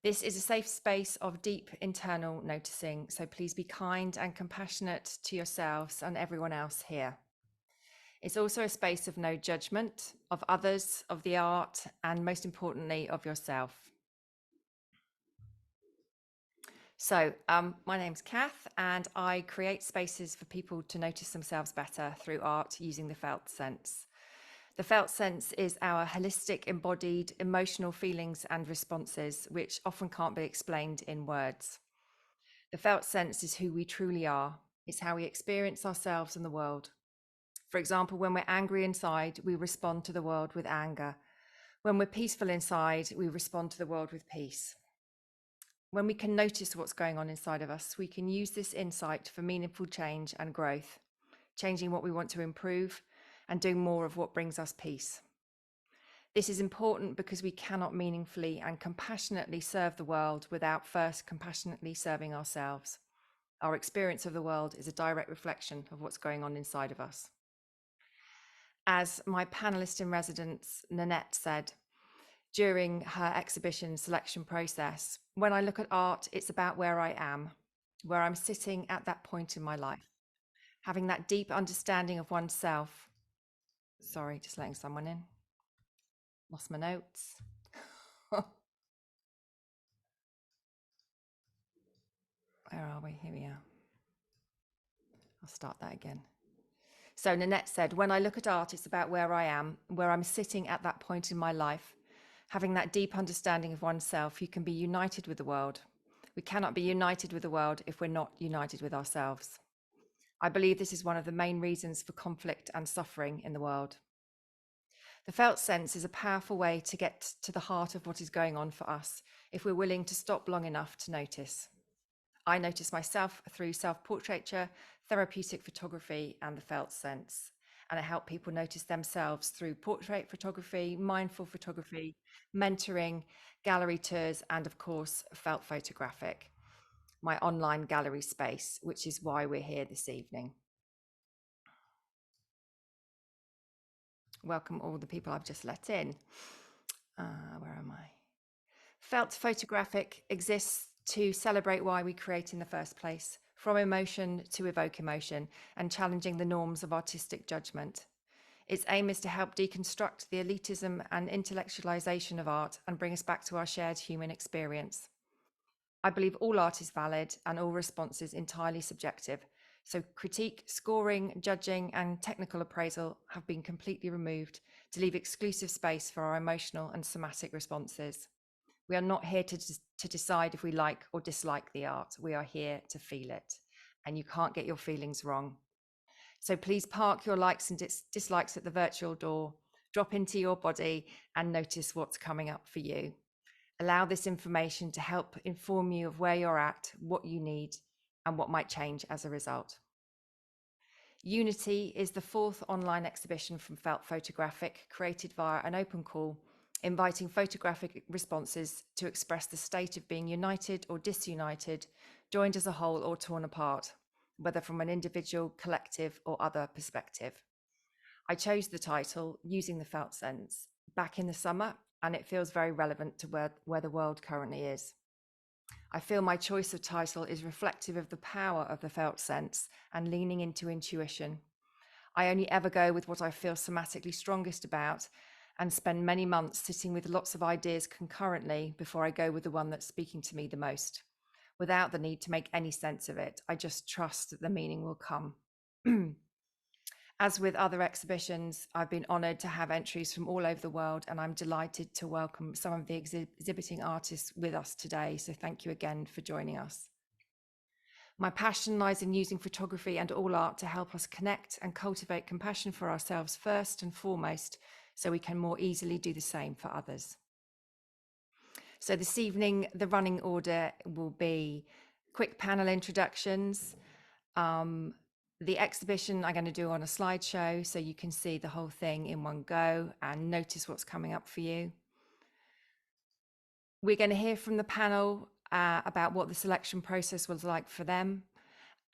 This is a safe space of deep internal noticing, so please be kind and compassionate to yourselves and everyone else here. It's also a space of no judgment of others, of the art, and most importantly, of yourself. So, my name's Kath, and I create spaces for people to notice themselves better through art using the felt sense. The felt sense is our holistic, embodied emotional feelings and responses, which often can't be explained in words. The felt sense is who we truly are. It's how we experience ourselves and the world. For example, when we're angry inside, we respond to the world with anger. When we're peaceful inside, we respond to the world with peace. When we can notice what's going on inside of us, we can use this insight for meaningful change and growth, changing what we want to improve and doing more of what brings us peace. This is important because we cannot meaningfully and compassionately serve the world without first compassionately serving ourselves. Our experience of the world is a direct reflection of what's going on inside of us. As my panelist in residence, Nanette, said during her exhibition selection process, when I look at art, it's about where I am, where I'm sitting at that point in my life, having that deep understanding of oneself. Sorry, just letting someone in. Lost my notes. Where are we? Here we are. I'll start that again. So Nanette said, when I look at art, it's about where I am, where I'm sitting at that point in my life, having that deep understanding of oneself. You can be united with the world. We cannot be united with the world if we're not united with ourselves. I believe this is one of the main reasons for conflict and suffering in the world. The felt sense is a powerful way to get to the heart of what is going on for us if we're willing to stop long enough to notice. I notice myself through self-portraiture, therapeutic photography, and the felt sense. And I help people notice themselves through portrait photography, mindful photography, mentoring, gallery tours, and of course, Felt Photographic, my online gallery space, which is why we're here this evening. Welcome all the people I've just let in. Where am I? Felt Photographic exists to celebrate why we create in the first place, from emotion to evoke emotion, and challenging the norms of artistic judgment. Its aim is to help deconstruct the elitism and intellectualization of art and bring us back to our shared human experience. I believe all art is valid and all responses entirely subjective. So critique, scoring, judging, and technical appraisal have been completely removed to leave exclusive space for our emotional and somatic responses. We are not here to decide if we like or dislike the art. We are here to feel it, and you can't get your feelings wrong. So please park your likes and dislikes at the virtual door, drop into your body and notice what's coming up for you. Allow this information to help inform you of where you're at, what you need, and what might change as a result. Unity is the fourth online exhibition from Felt Photographic, created via an open call, inviting photographic responses to express the state of being united or disunited, joined as a whole or torn apart, whether from an individual, collective, or other perspective. I chose the title, Using the Felt Sense, back in the summer, and it feels very relevant to where the world currently is. I feel my choice of title is reflective of the power of the felt sense and leaning into intuition. I only ever go with what I feel somatically strongest about and spend many months sitting with lots of ideas concurrently before I go with the one that's speaking to me the most, without the need to make any sense of it. I just trust that the meaning will come. As with other exhibitions, I've been honoured to have entries from all over the world, and I'm delighted to welcome some of the exhibiting artists with us today. So thank you again for joining us. My passion lies in using photography and all art to help us connect and cultivate compassion for ourselves first and foremost, so we can more easily do the same for others. So this evening, the running order will be quick panel introductions, the exhibition I'm going to do on a slideshow so you can see the whole thing in one go and notice what's coming up for you. We're going to hear from the panel about what the selection process was like for them.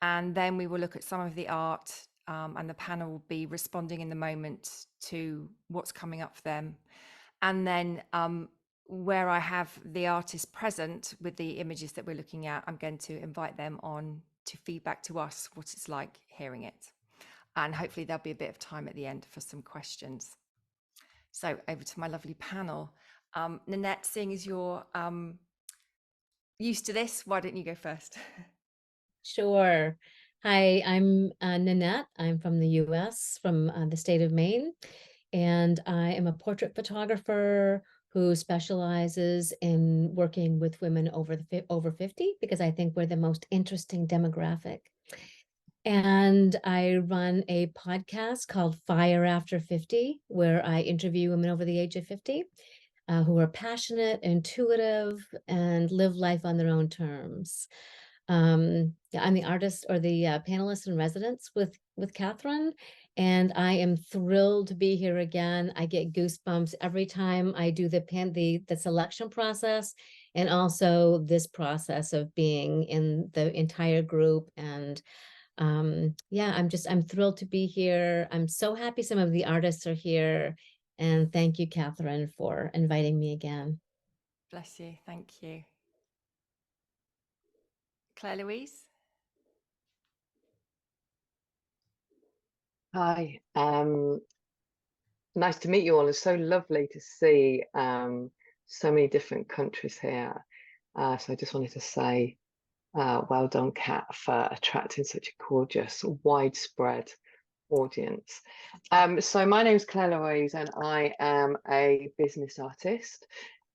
And then we will look at some of the art and the panel will be responding in the moment to what's coming up for them. And then where I have the artist present with the images that we're looking at, I'm going to invite them on to feedback to us what it's like hearing it. And hopefully there'll be a bit of time at the end for some questions. So over to my lovely panel. Nanette, seeing as you're used to this, why don't you go first? Sure. Hi, I'm Nanette. I'm from the US, from the state of Maine, and I am a portrait photographer who specializes in working with women over 50 because I think we're the most interesting demographic. And I run a podcast called Fire After 50, where I interview women over the age of 50 who are passionate, intuitive, and live life on their own terms. Yeah, I'm the artist or the panelist in residence with Catherine, and I am thrilled to be here again. I get goosebumps every time I do the selection process, and also this process of being in the entire group. And yeah, I'm thrilled to be here. I'm so happy some of the artists are here, and thank you, Catherine, for inviting me again. Bless you. Thank you. Claire Louise? Hi, nice to meet you all. It's so lovely to see so many different countries here. So I just wanted to say well done, Kat, for attracting such a gorgeous, widespread audience. So my name is Claire Louise and I am a business artist.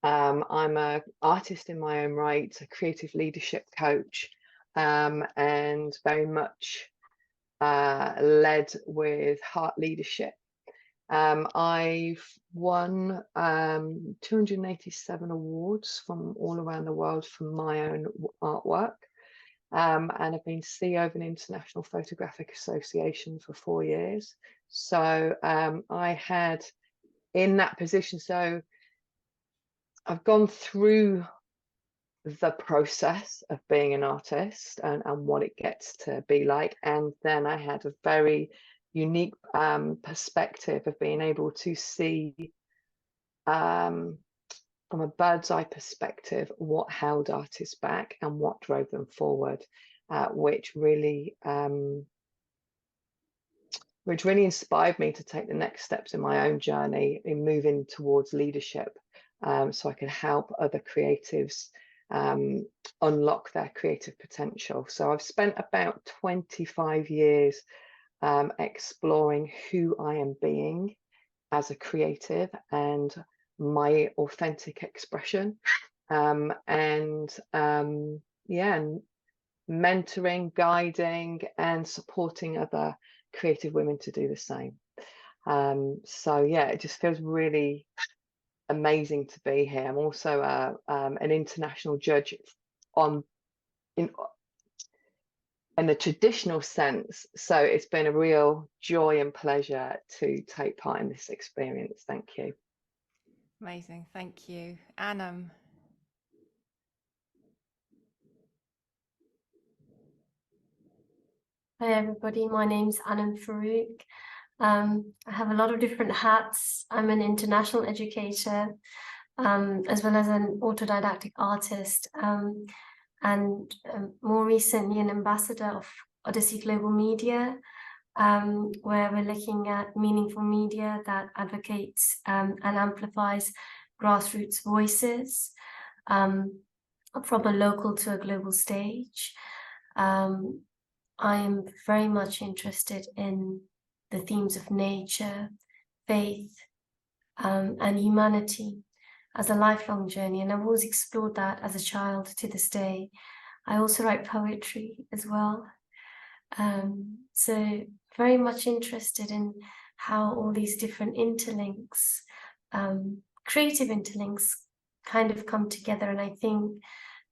I'm an artist in my own right, a creative leadership coach, and very much led with heart leadership. I've won 287 awards from all around the world for my own artwork. And I've been CEO of an international photographic association for 4 years. So I had in that position, so I've gone through the process of being an artist and what it gets to be like. And then I had a very unique perspective of being able to see from a bird's eye perspective what held artists back and what drove them forward, which really inspired me to take the next steps in my own journey in moving towards leadership, so I could help other creatives unlock their creative potential. So I've spent about 25 years exploring who I am being as a creative and my authentic expression, and yeah, and mentoring, guiding, and supporting other creative women to do the same. So yeah, it just feels really amazing to be here. I'm also an international judge on in the traditional sense, so it's been a real joy and pleasure to take part in this experience. Thank you. Amazing. Thank you. Anam? Hi everybody, my name's Anam Farouk. I have a lot of different hats. I'm an international educator, as well as an autodidactic artist, and more recently an ambassador of Odyssey Global Media, where we're looking at meaningful media that advocates and amplifies grassroots voices from a local to a global stage. I am very much interested in the themes of nature, faith, and humanity as a lifelong journey. And I've always explored that as a child to this day. I also write poetry as well. So very much interested in how all these different interlinks, creative interlinks kind of come together. And I think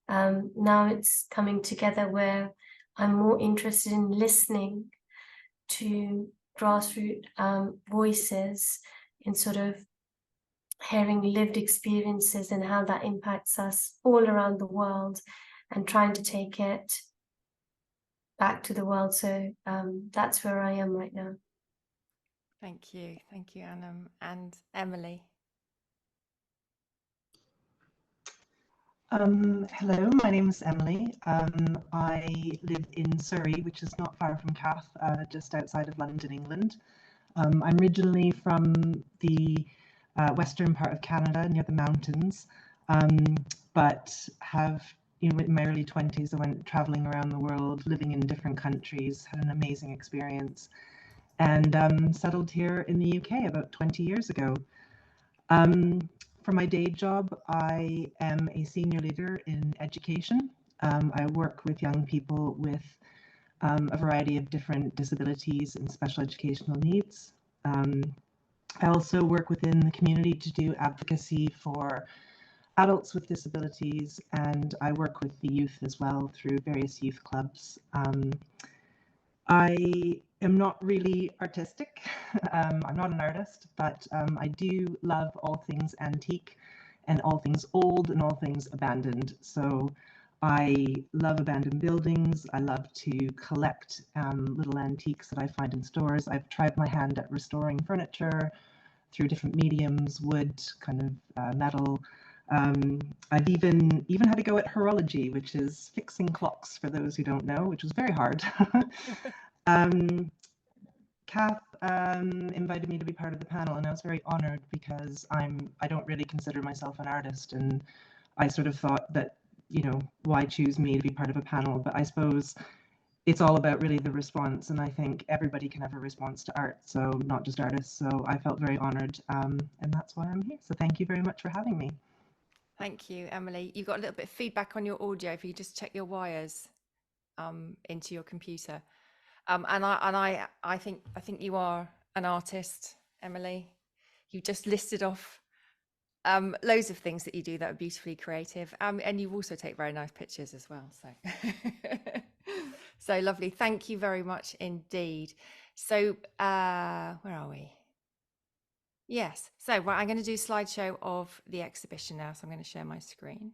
now it's coming together where I'm more interested in listening to grassroots voices in sort of hearing lived experiences and how that impacts us all around the world and trying to take it back to the world. So that's where I am right now. Thank you. Thank you, Anam. And Emily? Hello, my name is Emily. I live in Surrey, which is not far from Cath, just outside of London, England. I'm originally from the western part of Canada, near the mountains, but have, in my early 20s, I went traveling around the world, living in different countries, had an amazing experience, and settled here in the UK about 20 years ago. For my day job, I am a senior leader in education. I work with young people with a variety of different disabilities and special educational needs. I also work within the community to do advocacy for adults with disabilities, and I work with the youth as well through various youth clubs. I am not really artistic. I'm not an artist, but I do love all things antique and all things old and all things abandoned. So I love abandoned buildings. I love to collect little antiques that I find in stores. I've tried my hand at restoring furniture through different mediums, wood, kind of metal. I've even had to go at horology, which is fixing clocks for those who don't know, which was very hard. Kath invited me to be part of the panel, and I was very honored because I don't really consider myself an artist, and I sort of thought that, you know, why choose me to be part of a panel? But I suppose it's all about really the response, and I think everybody can have a response to art, so not just artists. So I felt very honored, and that's why I'm here. So thank you very much for having me. Thank you, Emily. You got a little bit of feedback on your audio. If you just check your wires into your computer. And I think you are an artist, Emily. You just listed off loads of things that you do that are beautifully creative, and you also take very nice pictures as well. So, so lovely. Thank you very much indeed. So, where are we? Yes. So, right, I'm going to do a slideshow of the exhibition now. So I'm going to share my screen.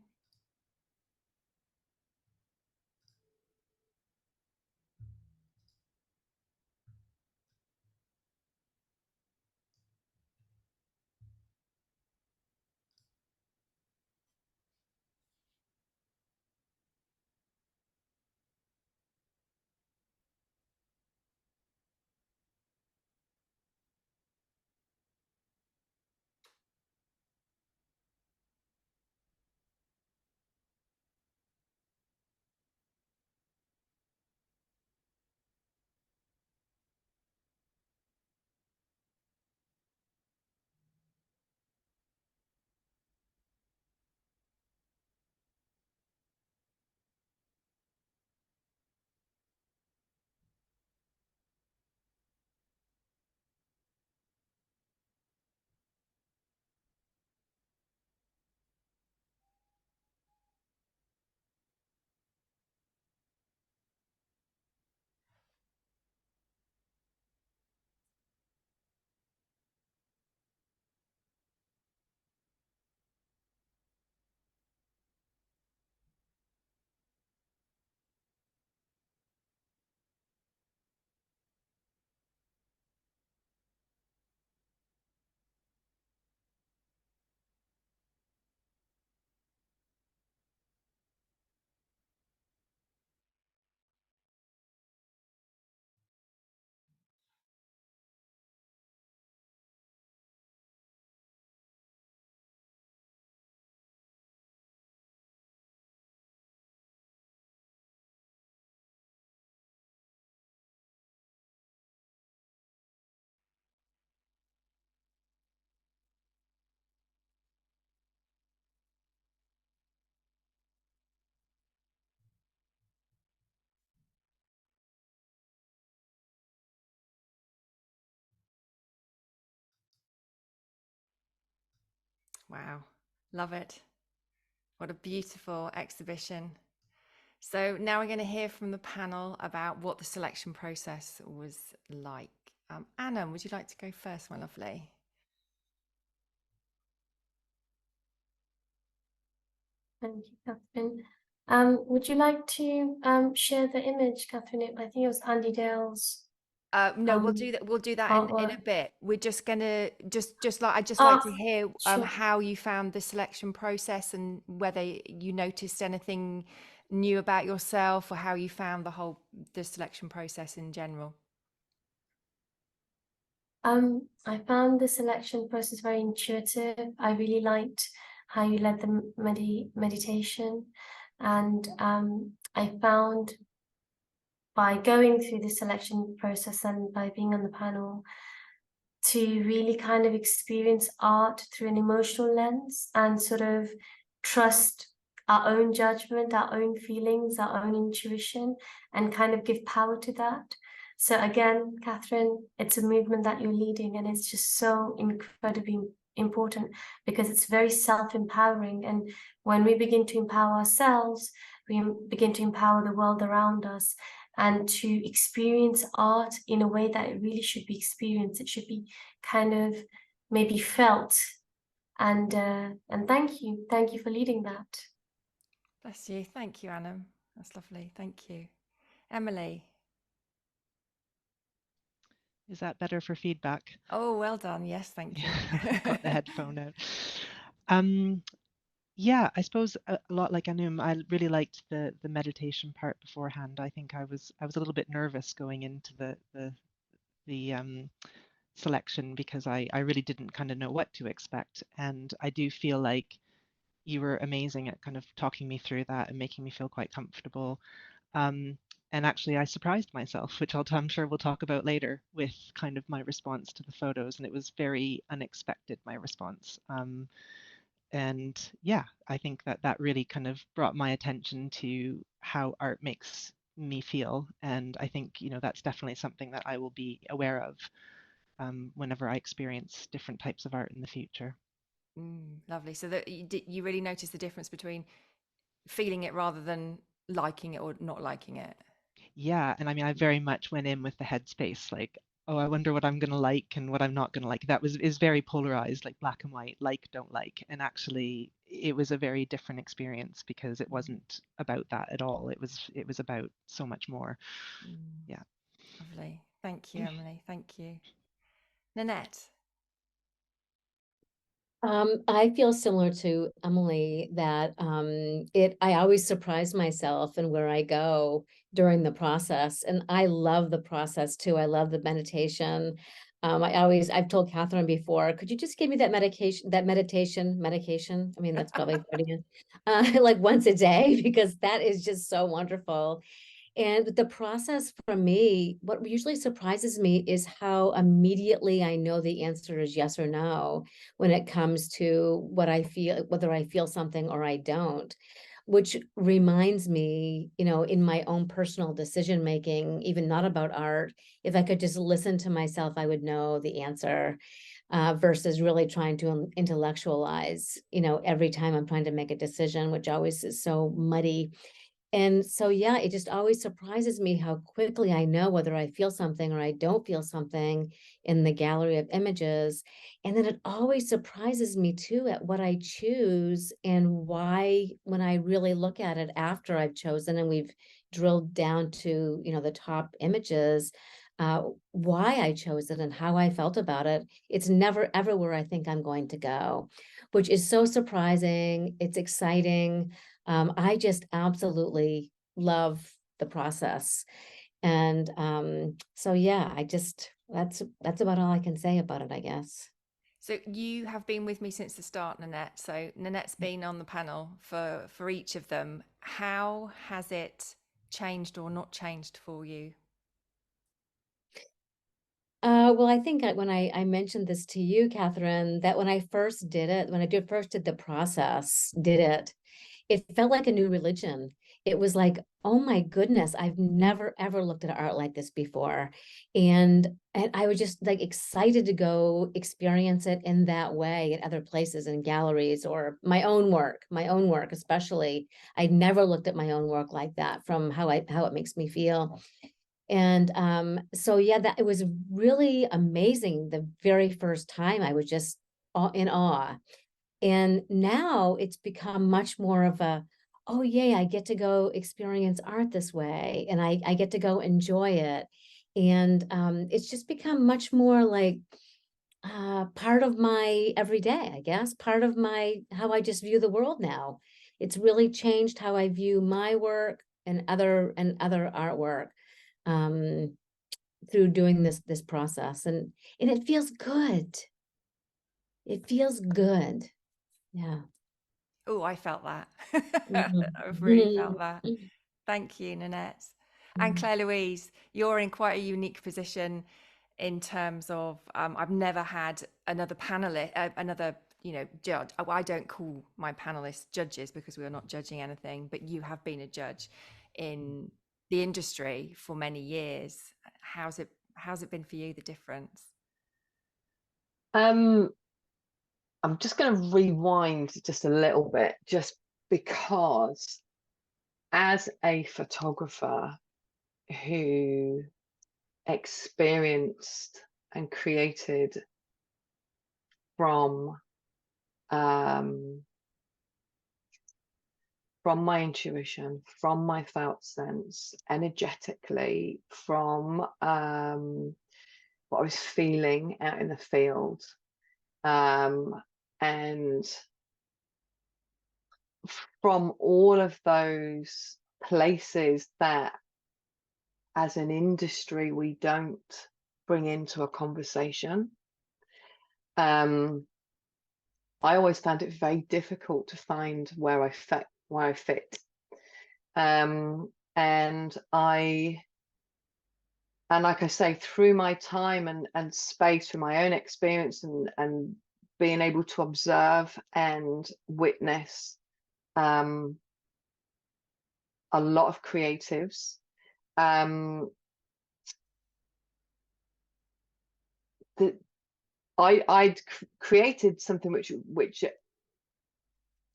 Wow, love it. What a beautiful exhibition. So now we're going to hear from the panel about what the selection process was like. Anna, would you like to go first, my lovely? Thank you, Catherine. Would you like to share the image, Catherine? I think it was Andy Dale's No, we'll do that. We'll do that in a artwork. bit. We're just gonna I'd just like Ah, to hear sure. how you found the selection process and whether you noticed anything new about yourself or how you found the selection process in general. I found the selection process very intuitive. I really liked how you led the meditation, and I found by going through the selection process and by being on the panel to really kind of experience art through an emotional lens and sort of trust our own judgment, our own feelings, our own intuition, and kind of give power to that. So again, Catherine, it's a movement that you're leading, and it's just so incredibly important because it's very self-empowering. And when we begin to empower ourselves, we begin to empower the world around us, and to experience art in a way that it really should be experienced. It should be kind of maybe felt. And thank you for leading that. Bless you. Thank you, Anna. That's lovely. Thank you. Emily. Is that better for feedback? Oh, well done. Yes, thank you. Got the headphone out. Yeah, I suppose a lot like Anum, I really liked the meditation part beforehand. I think I was a little bit nervous going into the selection because I really didn't kind of know what to expect. And I do feel like you were amazing at kind of talking me through that and making me feel quite comfortable. And actually, I surprised myself, which I'm sure we'll talk about later, with kind of my response to the photos. And it was very unexpected, my response. And yeah, I think that really kind of brought my attention to how art makes me feel. And I think, that's definitely something that I will be aware of whenever I experience different types of art in the future. Lovely. So that you really notice the difference between feeling it rather than liking it or not liking it. Yeah, and I mean, I very much went in with the headspace, like, oh, I wonder what I'm gonna like and what I'm not gonna like. That is very polarized, like black and white, like, don't like. And actually, it was a very different experience because it wasn't about that at all. It was about so much more. Yeah. Lovely. Thank you, Emily. Thank you. Nanette. I feel similar to Emily that I always surprise myself and where I go during the process. And I love the process too. I love the meditation. I've told Catherine before, could you just give me that medication? I mean, that's probably Freudian, like once a day, because that is just so wonderful. And the process for me, what usually surprises me is how immediately I know the answer is yes or no when it comes to what I feel, whether I feel something or I don't, which reminds me, in my own personal decision making, even not about art, if I could just listen to myself, I would know the answer. Versus really trying to intellectualize, every time I'm trying to make a decision, which always is so muddy. And so, yeah, it just always surprises me how quickly I know whether I feel something or I don't feel something in the gallery of images. And then it always surprises me too at what I choose and why, when I really look at it after I've chosen and we've drilled down to, the top images, why I chose it and how I felt about it. It's never ever where I think I'm going to go, which is so surprising. It's exciting. I just absolutely love the process. And so yeah, that's about all I can say about it, I guess. So you have been with me since the start, Nanette. So Nanette's been on the panel for each of them. How has it changed or not changed for you? Well, I think when I mentioned this to you, Catherine, that when I first did it, when I first did the process, it felt like a new religion. It was like, oh my goodness, I've never ever looked at art like this before. And I was just like excited to go experience it in that way at other places in galleries or my own work, especially. I'd never looked at my own work like that from how it makes me feel. And so yeah, that it was really amazing. The very first time I was just in awe. And now it's become much more of a, oh yay, I get to go experience art this way and I get to go enjoy it. And it's just become much more like part of my everyday, I guess, part of my how I just view the world now. It's really changed how I view my work and other artwork through doing this process, and it feels good. It feels good. Yeah. Oh, I felt that. Mhm. I've really felt that. Mhm. Thank you, Nanette. And Claire Louise, you're in quite a unique position in terms of I've never had another panelist, another judge. I don't call my panelists judges because we are not judging anything, but you have been a judge in the industry for many years. How's it been for you? The difference? I'm just going to rewind just a little bit, just because as a photographer who experienced and created from my intuition, from my felt sense, energetically, from what I was feeling out in the field, and from all of those places that as an industry we don't bring into a conversation. I always found it very difficult to find where I fit. And like I say, through my time and space, through my own experience and being able to observe and witness a lot of creatives, I'd created something which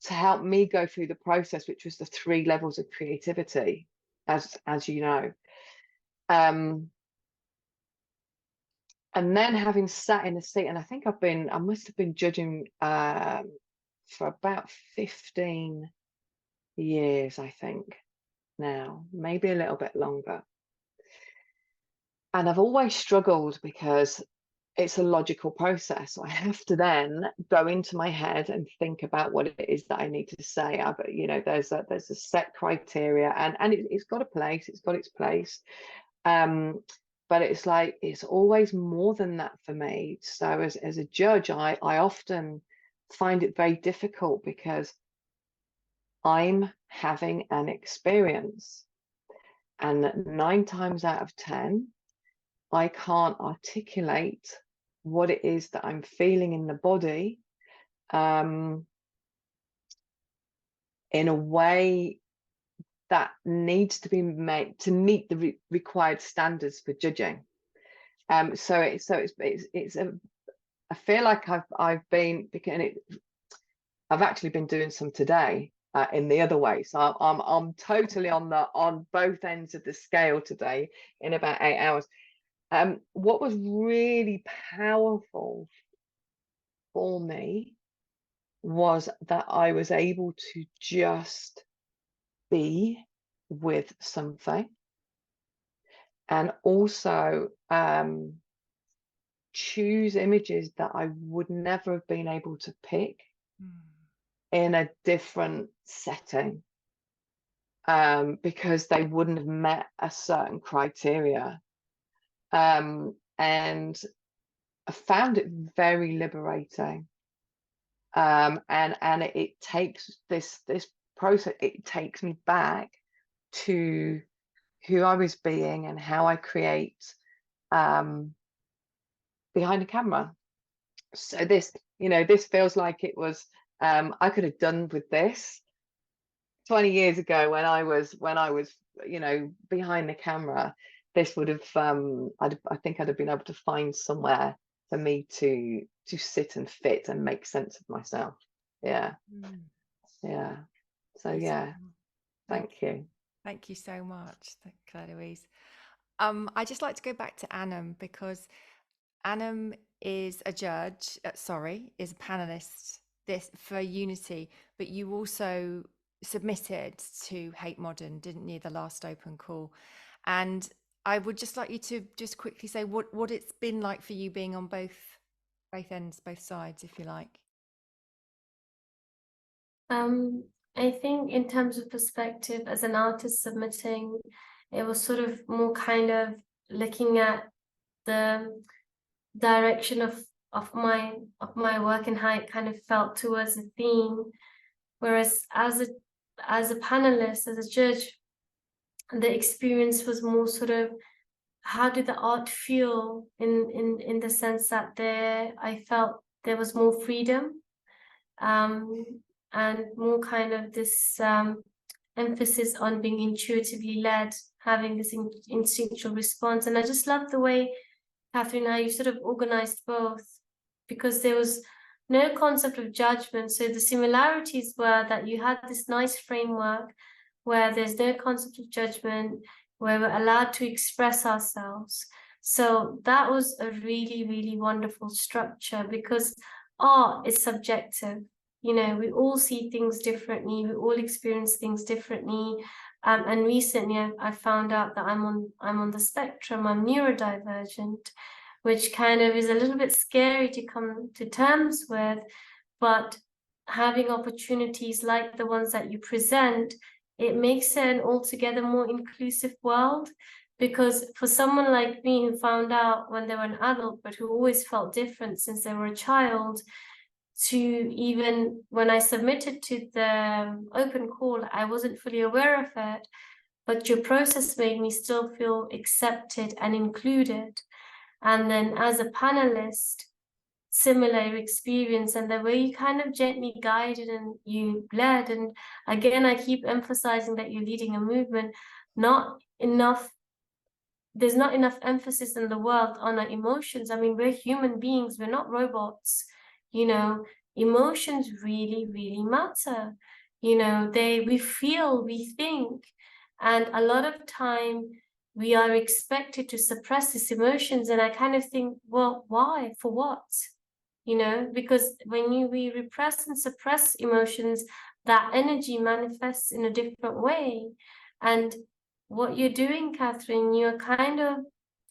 to help me go through the process, which was the 3 levels of creativity, as you know. And then having sat in the seat, and I think I must have been judging for about 15 years, I think now, maybe a little bit longer. And I've always struggled because it's a logical process. So I have to then go into my head and think about what it is that I need to say. There's a set criteria, and it's got a place, it's got its place. But it's like it's always more than that for me. So as a judge, I often find it very difficult because I'm having an experience, and 9 times out of 10 I can't articulate what it is that I'm feeling in the body in a way that needs to be made to meet the required standards for judging. So I feel like I've actually been doing some today in the other way. So I'm totally on both ends of the scale today in about 8 hours. What was really powerful for me was that I was able to just be with something, and also choose images that I would never have been able to pick in a different setting, because they wouldn't have met a certain criteria. And I found it very liberating. And it takes this process, it takes me back to who I was being and how I create behind a camera. So this feels like it was I could have done with this 20 years ago when I was behind the camera. This would have I think I'd have been able to find somewhere for me to sit and fit and make sense of myself. Yeah. So yeah, thank you. Thank you so much, Claire Louise. I'd just like to go back to Anam, because Anam is a judge, is a panelist for Unity, but you also submitted to Hate Modern, didn't you, the last open call? And I would just like you to just quickly say what it's been like for you being on both ends, both sides, if you like. I think in terms of perspective, as an artist submitting, it was sort of more kind of looking at the direction of my work and how it kind of felt towards the theme. Whereas as a panelist, as a judge, the experience was more sort of, how did the art feel in the sense that I felt there was more freedom, and more kind of this emphasis on being intuitively led, having this instinctual response. And I just love the way, Catherine, how you sort of organized both, because there was no concept of judgment. So the similarities were that you had this nice framework where there's no concept of judgment, where we're allowed to express ourselves. So that was a really, really wonderful structure, because art is subjective. You know, we all see things differently, we all experience things differently. And recently I found out that I'm on the spectrum, I'm neurodivergent, which kind of is a little bit scary to come to terms with. But having opportunities like the ones that you present, it makes it an altogether more inclusive world. Because for someone like me, who found out when they were an adult, but who always felt different since they were a child, to even when I submitted to the open call, I wasn't fully aware of it, but your process made me still feel accepted and included. And then as a panelist, similar experience, and the way you kind of gently guided and you led. And again, I keep emphasizing that you're leading a movement. There's not enough emphasis in the world on our emotions. I mean, we're human beings, we're not robots. You know, emotions really, really matter. You know, we feel, we think, and a lot of time we are expected to suppress these emotions. And I kind of think, well, why? For what? You know, because when we repress and suppress emotions, that energy manifests in a different way. And what you're doing, Catherine, you're kind of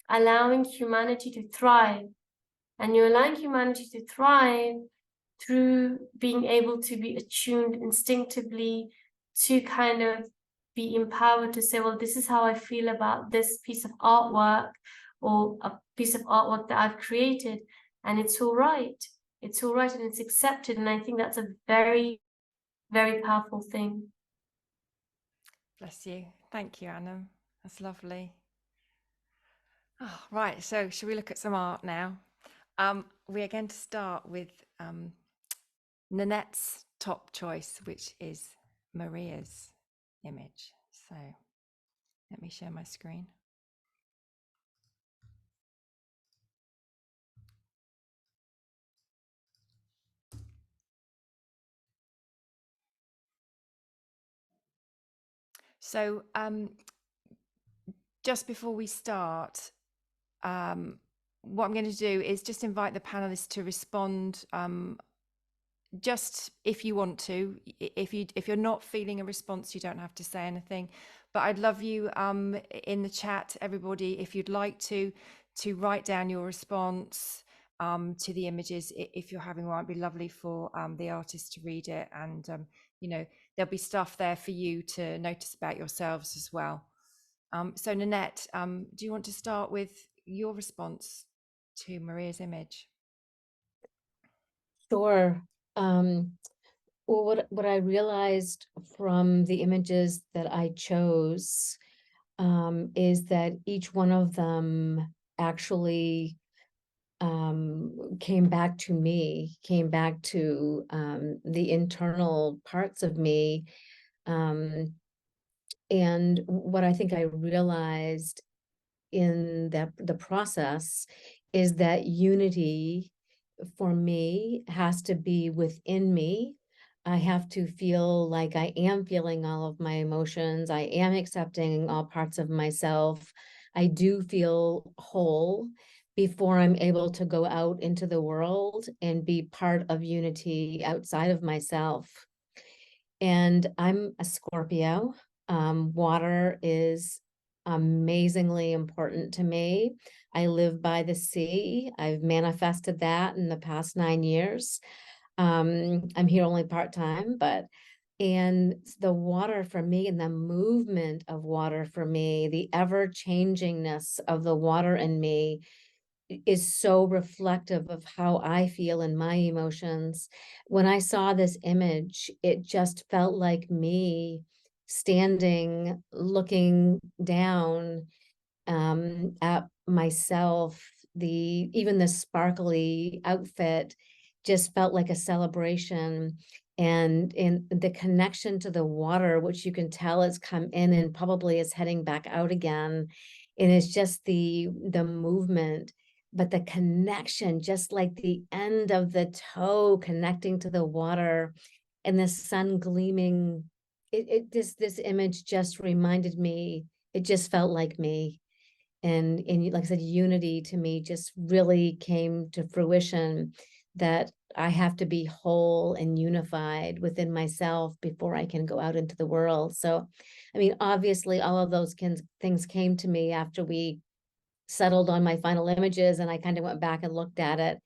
allowing humanity to thrive. And you're allowing humanity to thrive through being able to be attuned instinctively to kind of be empowered to say, well, this is how I feel about this piece of artwork, or a piece of artwork that I've created, and it's all right. It's all right and it's accepted. And I think that's a very, very powerful thing. Bless you. Thank you, Anna. That's lovely. Oh, right, so should we look at some art now? We are going to start with Nanette's top choice, which is Maria's image. So let me share my screen. So just before we start, what I'm going to do is just invite the panelists to respond, just if you want to. If you're not feeling a response, you don't have to say anything. But I'd love you in the chat, everybody, if you'd like to write down your response to the images. If you're having one, it'd be lovely for the artist to read it, and you know, there'll be stuff there for you to notice about yourselves as well. So Nanette, do you want to start with your response to Maria's image? Sure. Well, what I realized from the images that I chose is that each one of them actually came back to me, came back to the internal parts of me. And what I think I realized in the process is that unity for me has to be within me. I have to feel like I am feeling all of my emotions. I am accepting all parts of myself. I do feel whole before I'm able to go out into the world and be part of unity outside of myself. And I'm a Scorpio. Water is amazingly important to me. I live by the sea. I've manifested that in the past 9 years. I'm here only part-time, and the water for me and the movement of water for me, the ever-changingness of the water in me is so reflective of how I feel and my emotions. When I saw this image, it just felt like me standing, looking down at myself. Even the sparkly outfit just felt like a celebration, and in the connection to the water, which you can tell it's come in and probably is heading back out again, and it's just the movement, but the connection, just like the end of the toe connecting to the water and the sun gleaming. This image just reminded me, it just felt like me. And like I said, unity to me just really came to fruition, that I have to be whole and unified within myself before I can go out into the world. So, I mean, obviously all of those things came to me after we settled on my final images and I kind of went back and looked at it.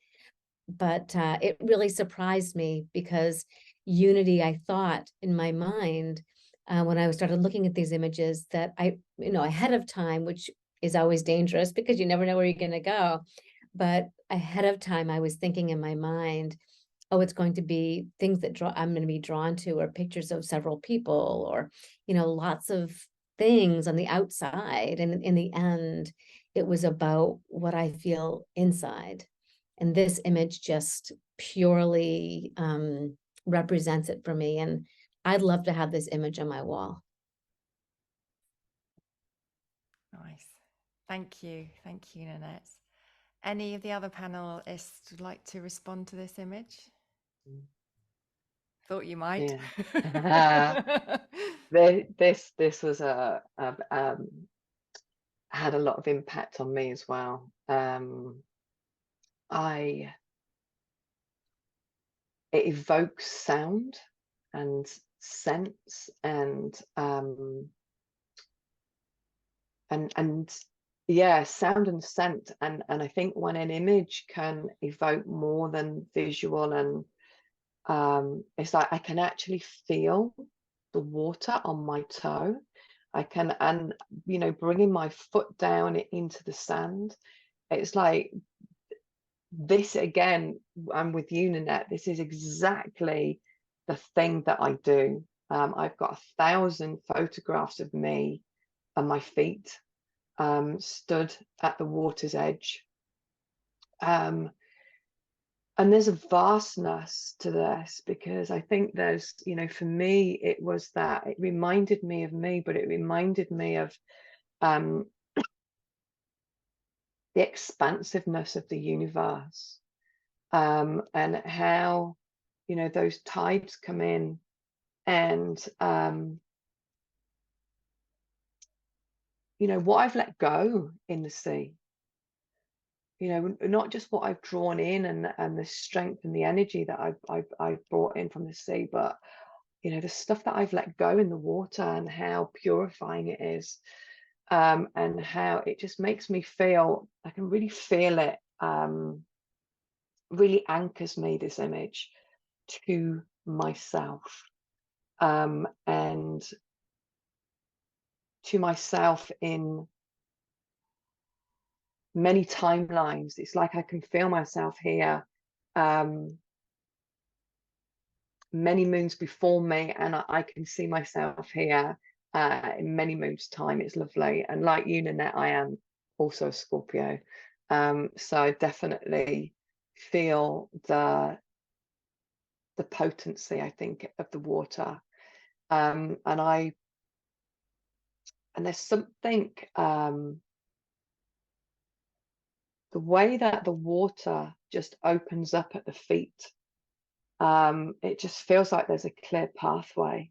But it really surprised me, because unity, I thought in my mind, when I started looking at these images, that ahead of time, which is always dangerous because you never know where you're going to go. But ahead of time, I was thinking in my mind, oh, it's going to be things that I'm going to be drawn to, or pictures of several people, or, lots of things on the outside. And in the end, it was about what I feel inside. And this image just purely represents it for me. And I'd love to have this image on my wall. Nice. Thank you. Thank you, Nanette. Any of the other panelists would like to respond to this image? Thought you might. Yeah. This was had a lot of impact on me as well. It evokes sound and sense and yeah, sound and scent, and I think when an image can evoke more than visual, and it's like I can actually feel the water on my toe. I can, and bringing my foot down into the sand, it's like this again. I'm with you, Nanette. This is exactly the thing that I do. I've got 1,000 photographs of me and my feet stood at the water's edge. And there's a vastness to this, because I think there's, for me, it was that it reminded me of me, but it reminded me of the expansiveness of the universe, and how, those tides come in, and what I've let go in the sea, not just what I've drawn in, and the strength and the energy that I've brought in from the sea, but the stuff that I've let go in the water, and how purifying it is, and how it just makes me feel, I can really feel it, really anchors me, this image, to myself, and to myself in many timelines. It's like I can feel myself here, many moons before me, and I can see myself here in many moons time. It's lovely. And like you, Nanette, I am also a Scorpio, so I definitely feel the potency, I think, of the water, and there's something, the way that the water just opens up at the feet, it just feels like there's a clear pathway.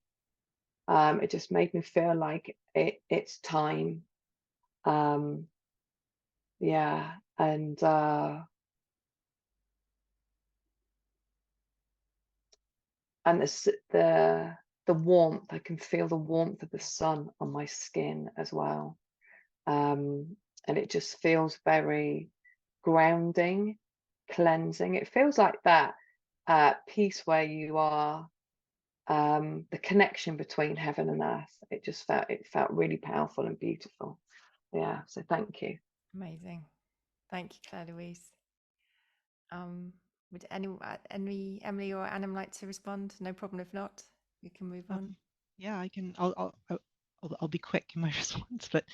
It just made me feel like it's time. Yeah, and the warmth, I can feel the warmth of the sun on my skin as well. and it just feels very grounding, cleansing. It feels like that piece where you are, the connection between heaven and earth. It felt really powerful and beautiful. Yeah, so thank you. Amazing. Thank you, Claire Louise. Would Emily or Anam like to respond? No problem if not. We can move on. Yeah, I can. I'll be quick in my response, but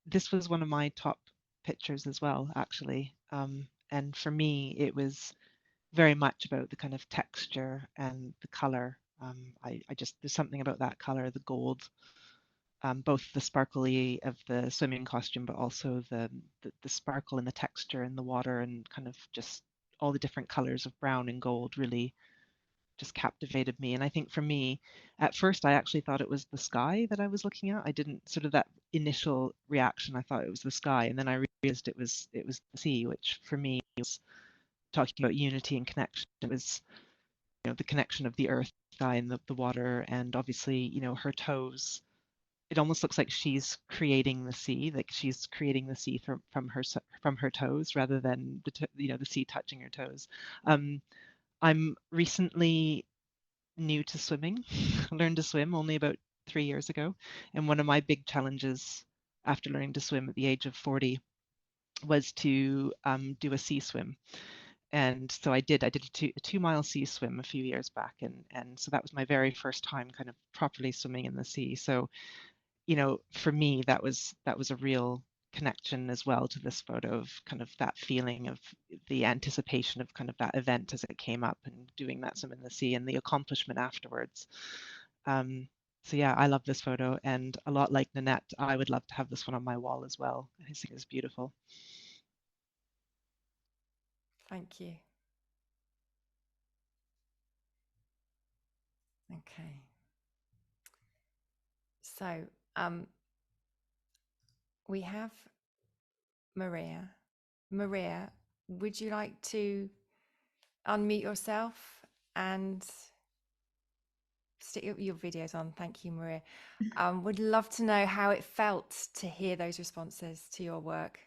this was one of my top pictures as well, actually. And for me, it was very much about the kind of texture and the color. I just, there's something about that color, the gold, both the sparkly of the swimming costume, but also the sparkle and the texture in the water, and kind of just all the different colors of brown and gold really just captivated me. And I think for me, at first, I actually thought it was the sky that I was looking at. I didn't, sort of that initial reaction, I thought it was the sky, and then I realized it was the sea, which for me was talking about unity and connection. It was, the connection of the earth, sky, and the water, and obviously, her toes. It almost looks like she's creating the sea, like she's creating the sea from her toes, rather than the sea touching her toes. I'm recently new to swimming. I learned to swim only about 3 years ago, and one of my big challenges after learning to swim at the age of 40 was to do a sea swim. And so I did a 2-mile sea swim a few years back, and so that was my very first time kind of properly swimming in the sea. So, for me, that was a real connection as well to this photo, of kind of that feeling of the anticipation of kind of that event as it came up, and doing that swim in the sea and the accomplishment afterwards. So yeah, I love this photo, and a lot like Nanette, I would love to have this one on my wall as well. I think it's beautiful. Thank you. Okay. So we have Maria. Maria, would you like to unmute yourself and stick your videos on? Thank you, Maria. Would love to know how it felt to hear those responses to your work.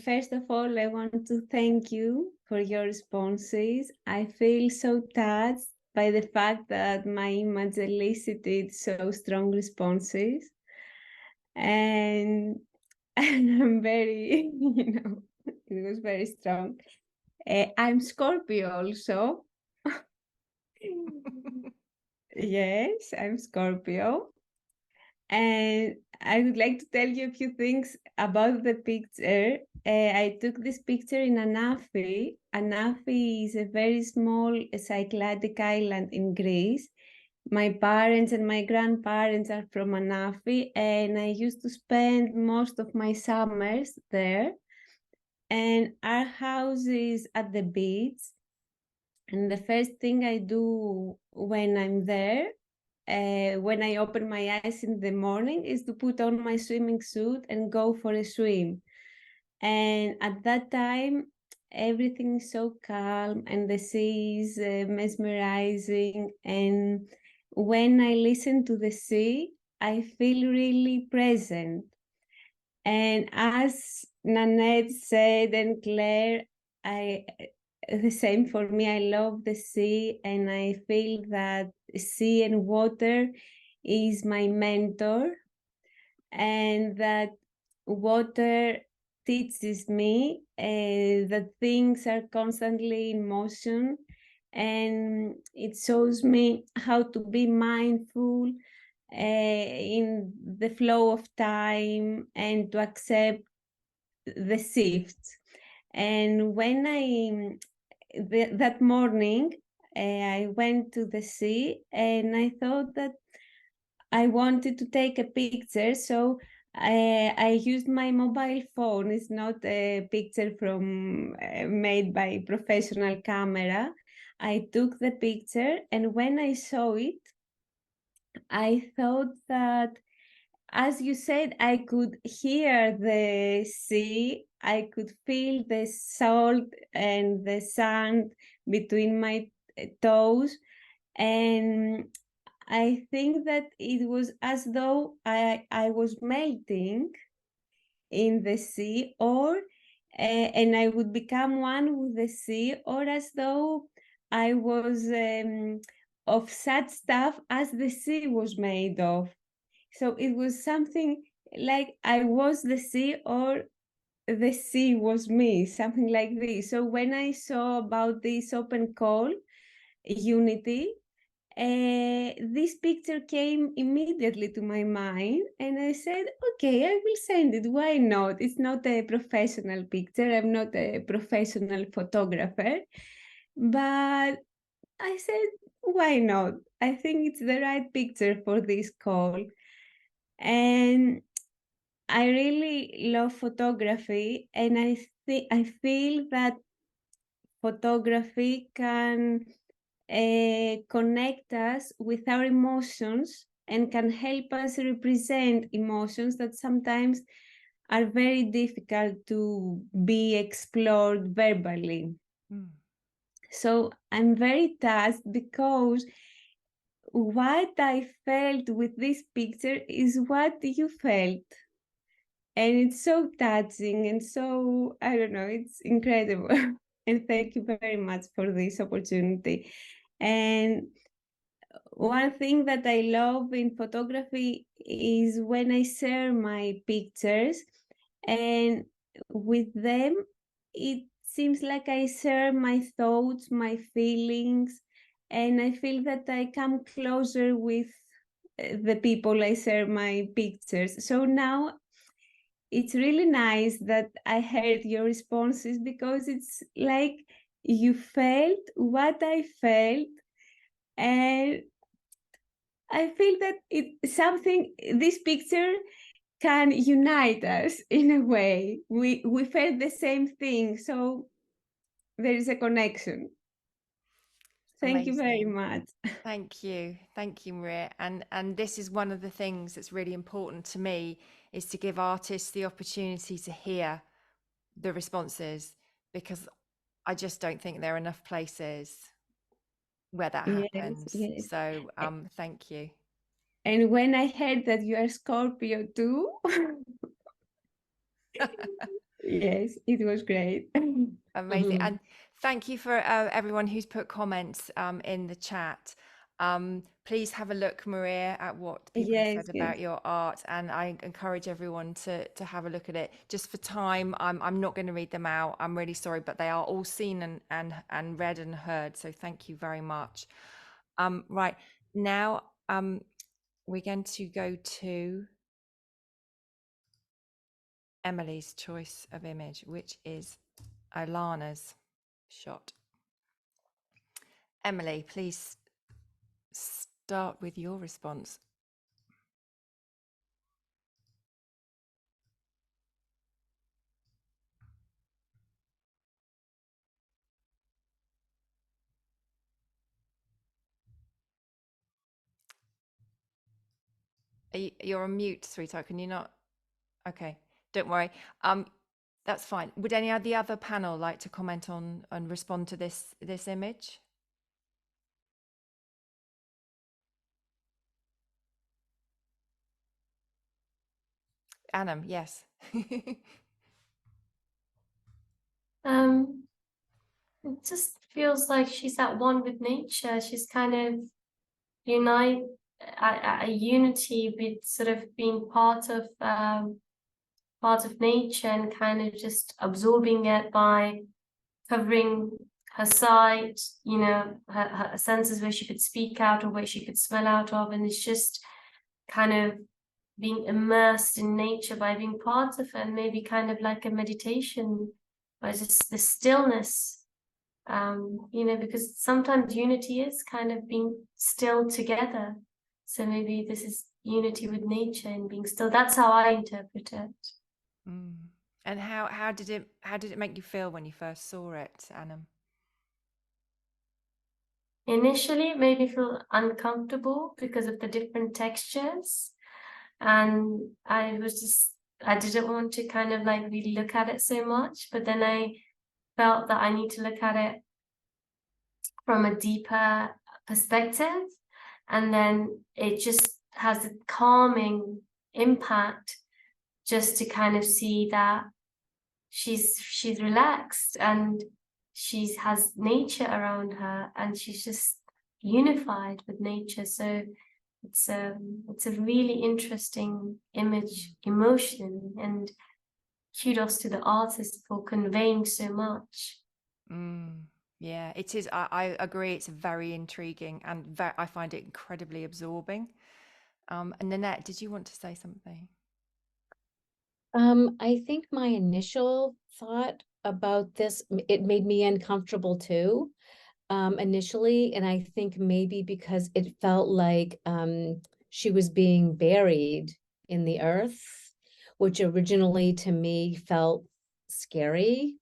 First of all, I want to thank you for your responses. I feel so touched by the fact that my image elicited so strong responses. And I'm very, it was very strong. I'm Scorpio also. Yes, I'm Scorpio. And I would like to tell you a few things about the picture. I took this picture in Anafi. Anafi is a very small Cycladic island in Greece. My parents and my grandparents are from Anafi, and I used to spend most of my summers there. And our house is at the beach. And the first thing I do when I'm there, when I open my eyes in the morning, is to put on my swimming suit and go for a swim. And at that time, everything is so calm and the sea is mesmerizing. And when I listen to the sea, I feel really present. And as Nanette said, and Claire, the same for me. I love the sea, and I feel that sea and water is my mentor, and that water teaches me that things are constantly in motion, and it shows me how to be mindful in the flow of time and to accept the shifts. And when that morning, I went to the sea, and I thought that I wanted to take a picture, so I used my mobile phone. It's not a picture from made by professional camera. I took the picture, and when I saw it, I thought that, as you said, I could hear the sea, I could feel the salt and the sand between my toes, and I think that it was as though I was melting in the sea, or and I would become one with the sea, or as though I was of such stuff as the sea was made of. So it was something like I was the sea, or the sea was me, something like this. So when I saw about this open call, unity, this picture came immediately to my mind, and I said, okay, I will send it. Why not? It's not a professional picture. I'm not a professional photographer, but I said, why not? I think it's the right picture for this call. And I really love photography, and I feel that photography can connect us with our emotions and can help us represent emotions that sometimes are very difficult to be explored verbally. Mm. So I'm very touched because what I felt with this picture is what you felt. And it's so touching and so, I don't know, it's incredible. And thank you very much for this opportunity. And one thing that I love in photography is when I share my pictures, and with them, it seems like I share my thoughts, my feelings, and I feel that I come closer with the people I share my pictures. So now it's really nice that I heard your responses, because it's like you felt what I felt, and I feel that this picture can unite us in a way. We felt the same thing, so there is a connection. Thank you very Amazing. much. Thank you, Maria. And this is one of the things that's really important to me, is to give artists the opportunity to hear the responses, because I just don't think there are enough places where that Yes, happens. yes. So thank you. And when I heard that you are Scorpio too, yes, it was great. Amazing. And thank you for everyone who's put comments in the chat. Please have a look, Maria, at what people have Yes, said yes. about your art, and I encourage everyone to have a look at it. Just for time, I'm not going to read them out. I'm really sorry, but they are all seen and read and heard. So thank you very much. Right now, we're going to go to Emily's choice of image, which is Alana's shot. Emily, please start with your response. You're on mute, sweetheart. Can you not? Okay, don't worry. That's fine. Would any of the other panel like to comment on and respond to this image? Anam, yes. It just feels like she's at one with nature. She's kind of a unity with sort of being part of nature, and kind of just absorbing it by covering her sight, her senses where she could speak out or where she could smell out of, and it's just kind of being immersed in nature by being part of it, and maybe kind of like a meditation, or just the stillness. Because sometimes unity is kind of being still together. So maybe this is unity with nature and being still. That's how I interpret it. Mm. And how did it make you feel when you first saw it, Anam? Initially, it made me feel uncomfortable because of the different textures. And I didn't want to kind of like really look at it so much, but then I felt that I need to look at it from a deeper perspective. and then it just has a calming impact, just to kind of see that she's relaxed and she has nature around her and she's just unified with nature. So it's a really interesting emotion, and kudos to the artist for conveying so much. Yeah, it is. I agree. It's very intriguing, and I find it incredibly absorbing. And Nanette, did you want to say something? I think my initial thought about this, it made me uncomfortable too, initially. And I think maybe because it felt like she was being buried in the earth, which originally to me felt scary.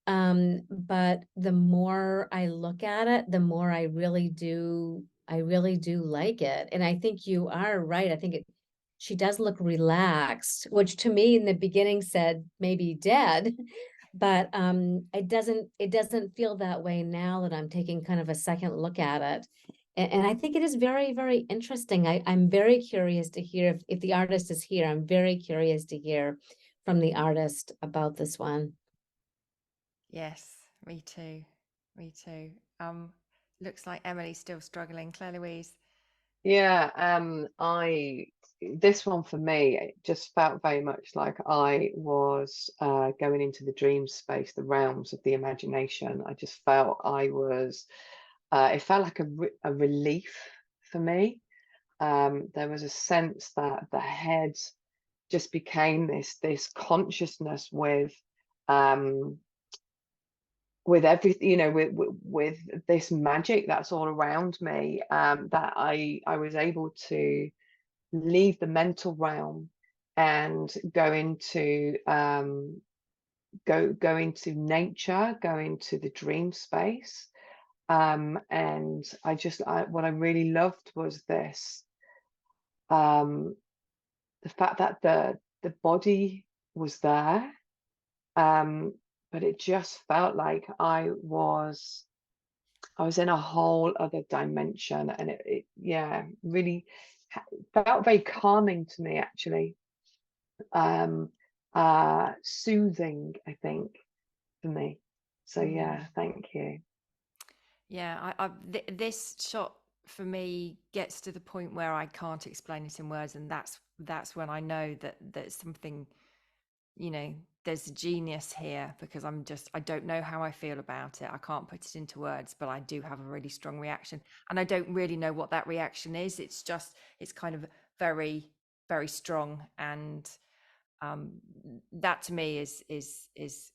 But the more I look at it, the more I really do like it. And I think you are right. I think she does look relaxed, which to me in the beginning said maybe dead, but it doesn't feel that way now that I'm taking kind of a second look at it. And I think it is very, very interesting. I'm very curious to hear if the artist is here. I'm very curious to hear from the artist about this one. Yes, me too. Me too. Looks like Emily's still struggling. Claire Louise. Yeah, this one for me, it just felt very much like I was going into the dream space, the realms of the imagination. I just felt I was, it felt like a relief for me. There was a sense that the head just became this consciousness with everything, you know, with this magic that's all around me, that I was able to leave the mental realm and go into go into nature, go into the dream space. And what I really loved was this, the fact that the body was there, but it just felt like I was in a whole other dimension, and it yeah, really felt very calming to me, actually. Soothing, I think, for me. So yeah, thank you. Yeah, this shot for me gets to the point where I can't explain it in words, and that's when I know that there's something, you know, there's a genius here, because I don't know how I feel about it. I can't put it into words, but I do have a really strong reaction, and I don't really know what that reaction is. It's kind of very, very strong, and that to me is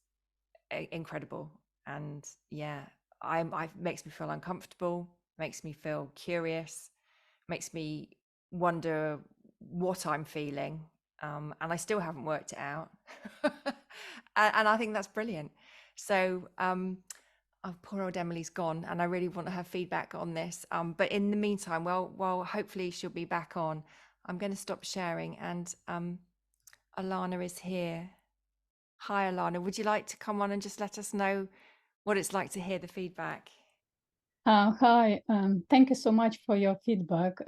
incredible. And yeah, I makes me feel uncomfortable, makes me feel curious, makes me wonder what I'm feeling, and I still haven't worked it out. And I think that's brilliant. So oh, poor old Emily's gone, and I really want her feedback on this. But in the meantime, well, hopefully she'll be back on. I'm going to stop sharing, and Alana is here. Hi, Alana. Would you like to come on and just let us know what it's like to hear the feedback? Hi, thank you so much for your feedback.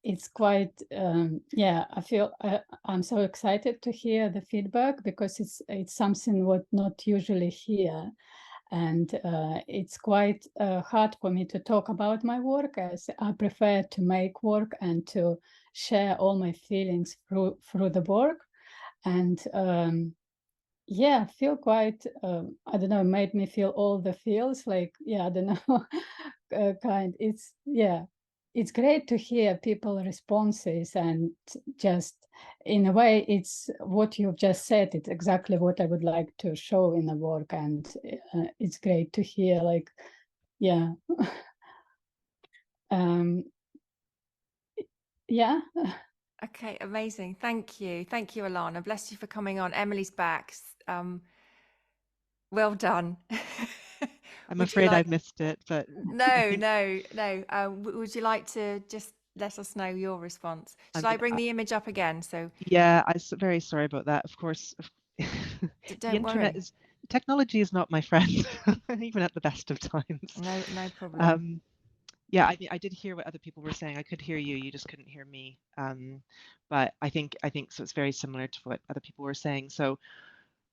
It's quite, yeah, I feel I'm so excited to hear the feedback, because it's something what not usually hear. And it's quite hard for me to talk about my work, as I prefer to make work and to share all my feelings through the work. And yeah, I feel quite, I don't know, made me feel all the feels, like, yeah, I don't know, it's great to hear people responses, and just in a way, it's what you've just said, it's exactly what I would like to show in the work, and it's great to hear, like, yeah. Yeah. Okay, amazing. Thank you, Alana. Bless you for coming on. Emily's back. Well done. I'm afraid I've missed it, but no. Would you like to just let us know your response? Shall I bring the image up again? So yeah, I'm very sorry about that. Of course, the internet worry. Technology is not my friend, even at the best of times. No problem. Yeah, I did hear what other people were saying. I could hear you, you just couldn't hear me. But I think so. It's very similar to what other people were saying. So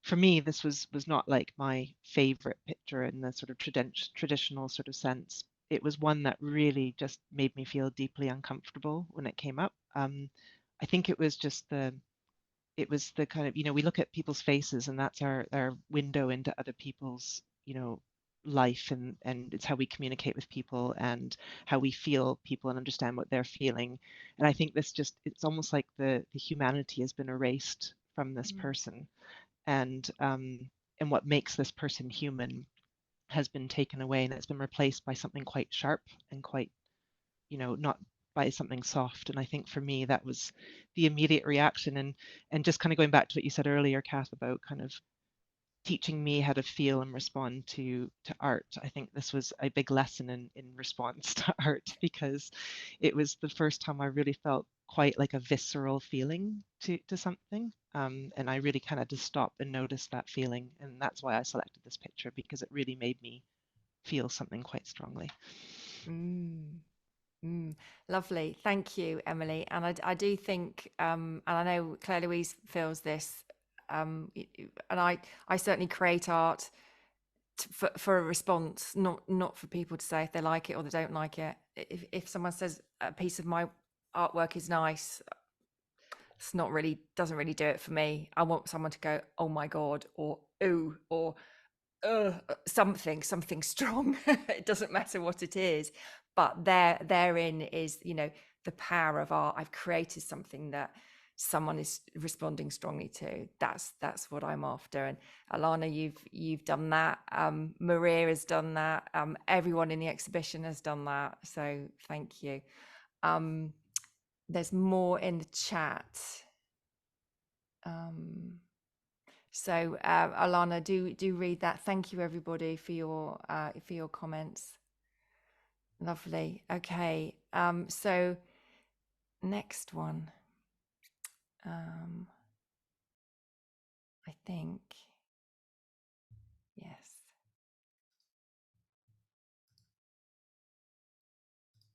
for me, this was not like my favorite picture in the sort of traditional sort of sense. It was one that really just made me feel deeply uncomfortable when it came up. I think it was just the kind of, we look at people's faces and that's our window into other people's, life, and it's how we communicate with people and how we feel people and understand what they're feeling. And I think it's almost like the humanity has been erased from this person, and what makes this person human has been taken away, and it's been replaced by something quite sharp and quite, not by something soft. And I think for me that was the immediate reaction. And just kind of going back to what you said earlier, Kath, about kind of teaching me how to feel and respond to art. I think this was a big lesson in response to art, because it was the first time I really felt quite like a visceral feeling to something. And I really kind of just stopped and noticed that feeling. And that's why I selected this picture, because it really made me feel something quite strongly. Lovely. Thank you, Emily. And I do think, and I know Claire Louise feels this, and I certainly create art for a response, not for people to say if they like it or they don't like it. If someone says a piece of my artwork is nice, it's not really, doesn't really do it for me. I want someone to go, oh my God, or ooh, or something strong. It doesn't matter what it is, but therein is, the power of art. I've created something that someone is responding strongly to. That's what I'm after. And Alana, you've done that. Maria has done that. Everyone in the exhibition has done that. So thank you. There's more in the chat. So Alana, do read that. Thank you everybody for your comments. Lovely. Okay. So next one. I think, yes.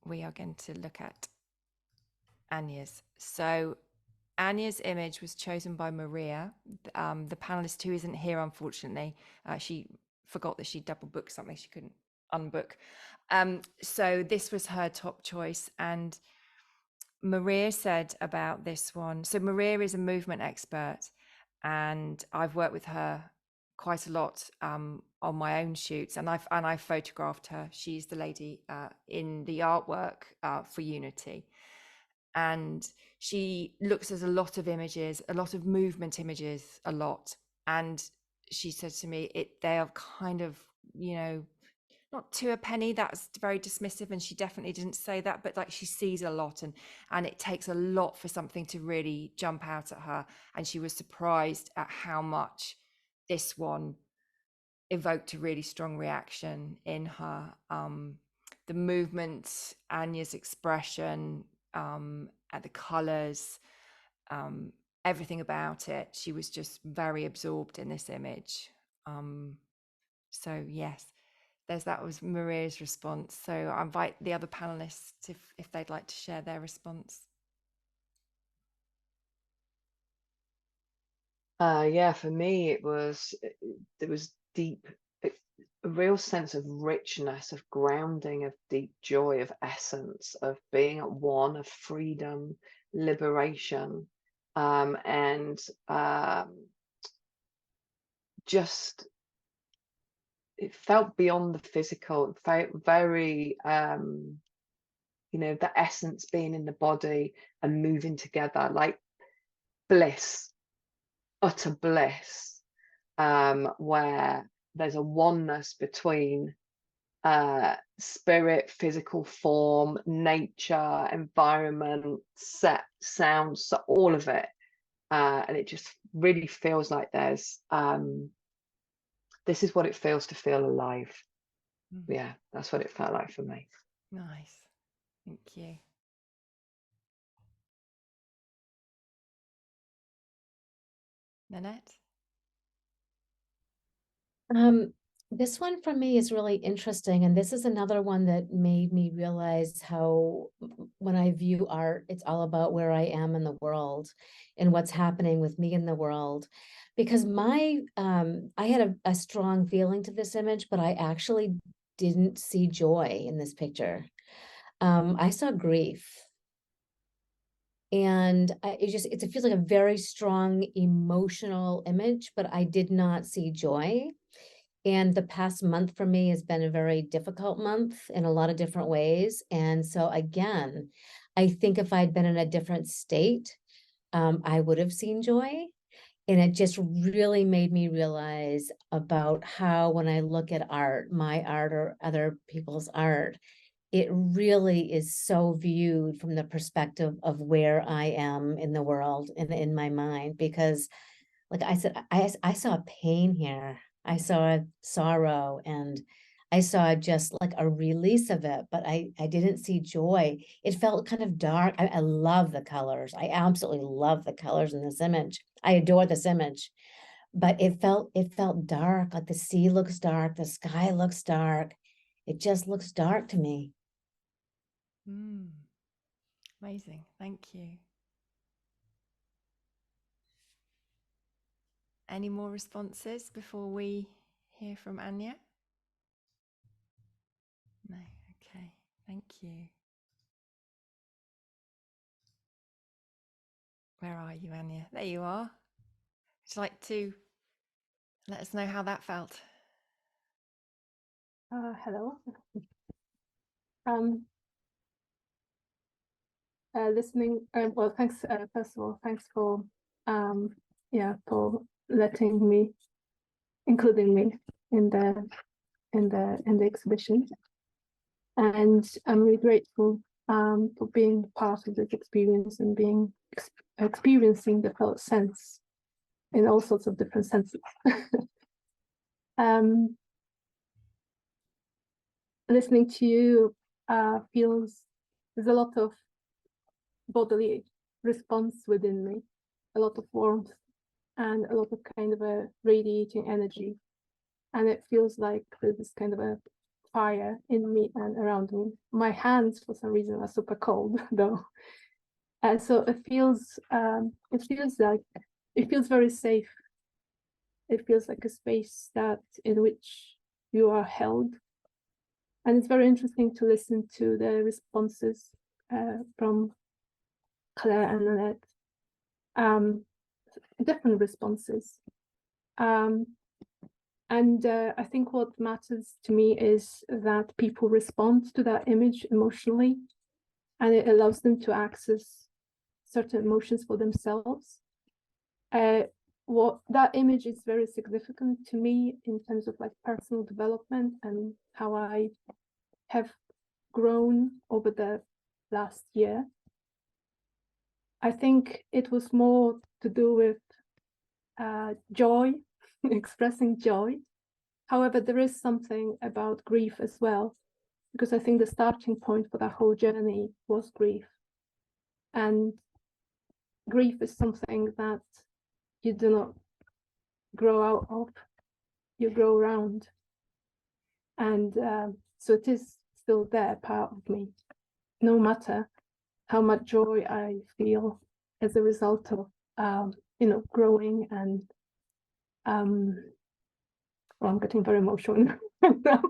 We are going to look at Anya's. So Anya's image was chosen by Maria, the panelist who isn't here, unfortunately. She forgot that she double booked something she couldn't unbook. So this was her top choice. And Maria said about this one, so Maria is a movement expert, and I've worked with her quite a lot on my own shoots, and I've photographed her. She's the lady in the artwork for Unity. And she looks at a lot of images, a lot of movement images, a lot. And she said to me, they are kind of, not to a penny. That's very dismissive, and she definitely didn't say that, but like she sees a lot, and it takes a lot for something to really jump out at her. And she was surprised at how much this one evoked a really strong reaction in her. The movement, Anya's expression, at the colors, everything about it. She was just very absorbed in this image. So yes, that was Maria's response. So I invite the other panelists if they'd like to share their response. Yeah, for me it was deep, a real sense of richness, of grounding, of deep joy, of essence, of being at one, of freedom, liberation, and just it felt beyond the physical. It felt very the essence being in the body and moving together, like bliss, utter bliss, where there's a oneness between spirit, physical form, nature, environment, set, sounds, so all of it. And it just really feels like there's this is what it feels to feel alive. Yeah, that's what it felt like for me. Nice. Thank you. Nanette? This one for me is really interesting, and this is another one that made me realize how when I view art, it's all about where I am in the world and what's happening with me in the world. Because I had a strong feeling to this image, but I actually didn't see joy in this picture. I saw grief. And it feels like a very strong emotional image, but I did not see joy. And the past month for me has been a very difficult month in a lot of different ways. And so again, I think if I'd been in a different state, I would have seen joy. And it just really made me realize about how when I look at art, my art or other people's art, it really is so viewed from the perspective of where I am in the world and in my mind. Because like I said, I saw pain here. I saw sorrow, and I saw just like a release of it, but I didn't see joy. It felt kind of dark. I love the colors. I absolutely love the colors in this image. I adore this image, but it felt dark. Like the sea looks dark, the sky looks dark. It just looks dark to me. Amazing. Thank you. Any more responses before we hear from Anya? No. Okay. Thank you. Where are you, Anya? There you are. Would you like to let us know how that felt? Hello. Listening. Well, thanks. First of all, thanks for for letting me, including me in the exhibition, and I'm really grateful for being part of this experience and experiencing the felt sense in all sorts of different senses. Listening to you there's a lot of bodily response within me, a lot of warmth and a lot of kind of a radiating energy. And it feels like there's this kind of a fire in me and around me. My hands, for some reason, are super cold though. And so it feels very safe. It feels like a space in which you are held. And it's very interesting to listen to the responses from Claire and Nanette. Different responses. And I think what matters to me is that people respond to that image emotionally, and it allows them to access certain emotions for themselves. What that image is very significant to me in terms of like personal development and how I have grown over the last year. I think it was more to do with joy, expressing joy. However, there is something about grief as well, because I think the starting point for that whole journey was grief. And grief is something that you do not grow out of, you grow around. And so it is still there, part of me, no matter how much joy I feel as a result of, growing and, well, I'm getting very emotional now.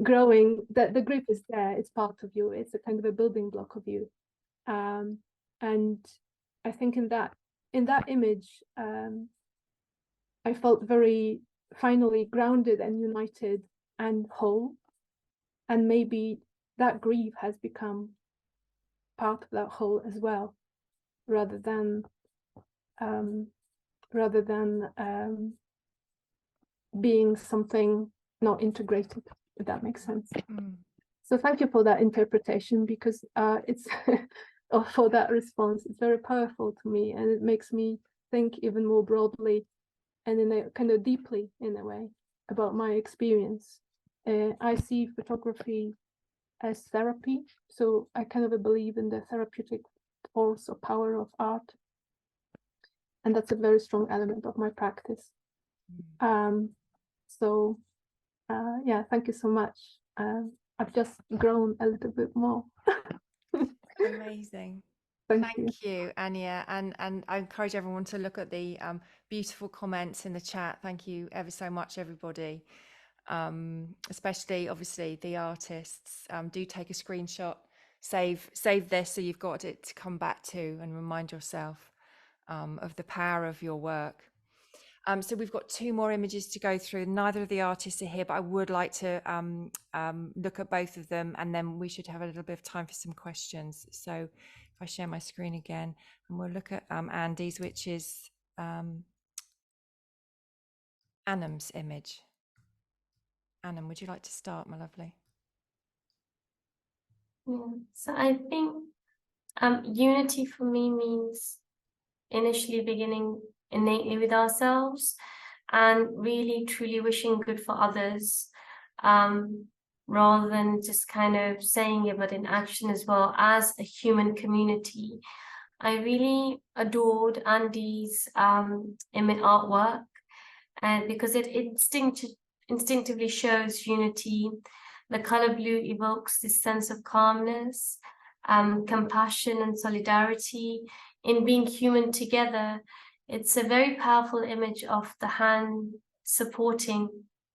Growing, the grief is there, it's part of you, it's a kind of a building block of you. And I think in that image, I felt very finally grounded and united and whole. And maybe that grief has become part of that whole as well, rather than being something not integrated, if that makes sense. So thank you for that interpretation, because it's or for that response. It's very powerful to me, and it makes me think even more broadly and in a kind of deeply, in a way, about my experience. I see photography as therapy, so I kind of believe in the therapeutic force or power of art, and that's a very strong element of my practice. So yeah, thank you so much. I've just grown a little bit more. Amazing. Thank you. Thank you, Anya. And I encourage everyone to look at the beautiful comments in the chat. Thank you ever so much, everybody. Especially, obviously, the artists. Do take a screenshot, save this so you've got it to come back to and remind yourself of the power of your work. So we've got 2 more images to go through. Neither of the artists are here, but I would like to look at both of them, and then we should have a little bit of time for some questions. So if I share my screen again, and we'll look at Andy's, which is Annam's image. Annam, would you like to start, my lovely? Yeah. So I think unity for me means initially beginning innately with ourselves and really truly wishing good for others, rather than just kind of saying it, but in action as well as a human community. I really adored Andy's image artwork, and because it instinctively shows unity. The color blue evokes this sense of calmness, compassion and solidarity in being human together. It's a very powerful image of the hand supporting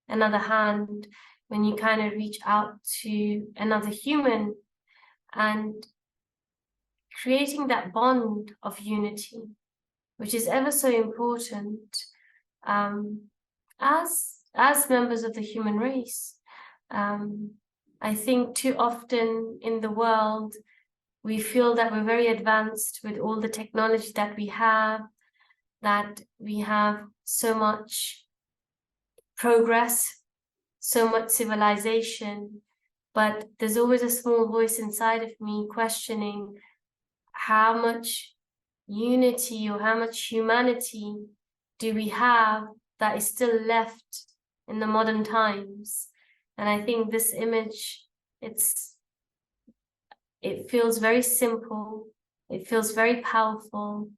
another hand when you kind of reach out to another human and creating that bond of unity, which is ever so important as members of the human race. I think too often in the world, we feel that we're very advanced with all the technology that we have so much progress, so much civilization, but there's always a small voice inside of me questioning how much unity or how much humanity do we have that is still left in the modern times. And I think this image, it feels very simple, it feels very powerful,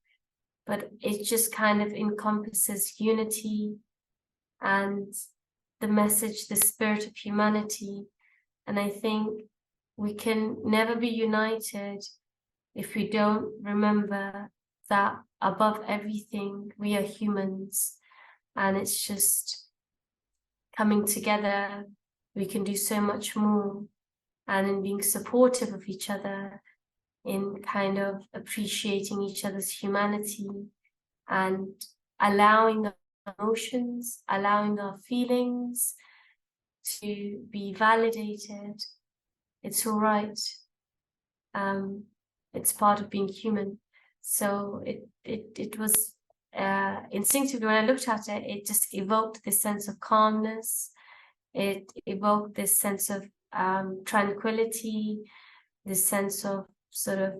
but it just kind of encompasses unity and the message, the spirit of humanity. And I think we can never be united if we don't remember that above everything, we are humans, and it's just coming together, we can do so much more. And in being supportive of each other, in kind of appreciating each other's humanity and allowing our emotions, allowing our feelings to be validated. It's all right. It's part of being human. So it was instinctively, when I looked at it, it just evoked this sense of calmness. It evoked this sense of tranquility, this sense of sort of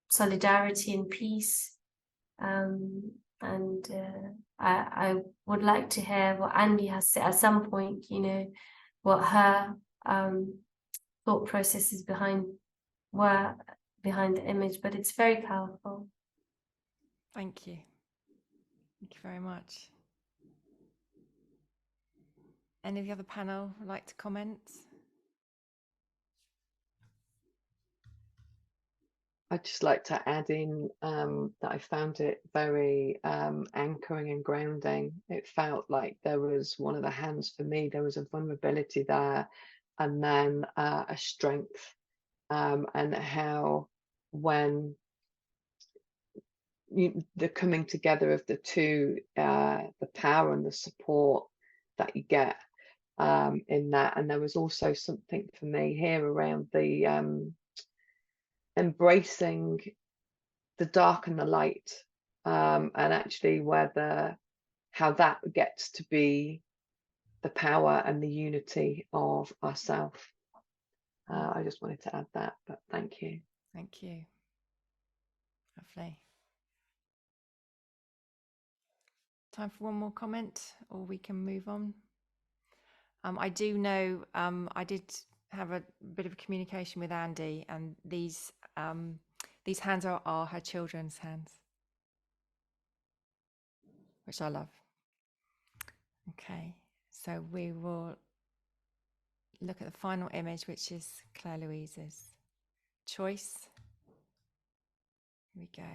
solidarity and peace. I would like to hear what Andy has said at some point, you know, what her thought processes were behind the image, but it's very powerful. Thank you. Thank you very much. Any of the other panel would like to comment? I'd just like to add in that I found it very anchoring and grounding. It felt like there was one of the hands for me, there was a vulnerability there, and then a strength, and how when the coming together of the two, the power and the support that you get in that. And there was also something for me here around the embracing the dark and the light, and actually how that gets to be the power and the unity of ourselves. I just wanted to add that, but thank you. Thank you. Lovely. Time for one more comment, or we can move on. I do know I did have a bit of a communication with Andy, and these hands are her children's hands, which I love. Okay, so we will look at the final image, which is Claire Louise's choice. Here we go.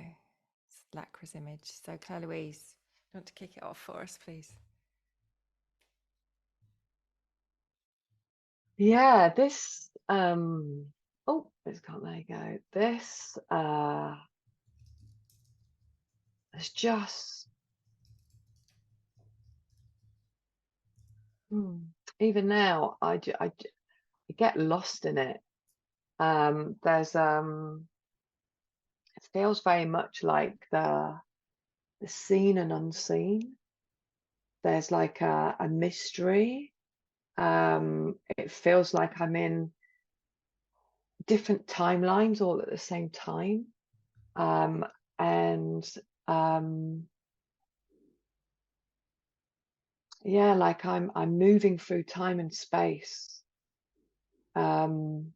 It's Lacra's image. So Claire Louise, you want to kick it off for us, please? Yeah, this oh, it's gone, there you go. This it's just even now I get lost in it. There's it feels very much like the seen and unseen. There's like a mystery. It feels like I'm in different timelines all at the same time. And yeah, like I'm moving through time and space. And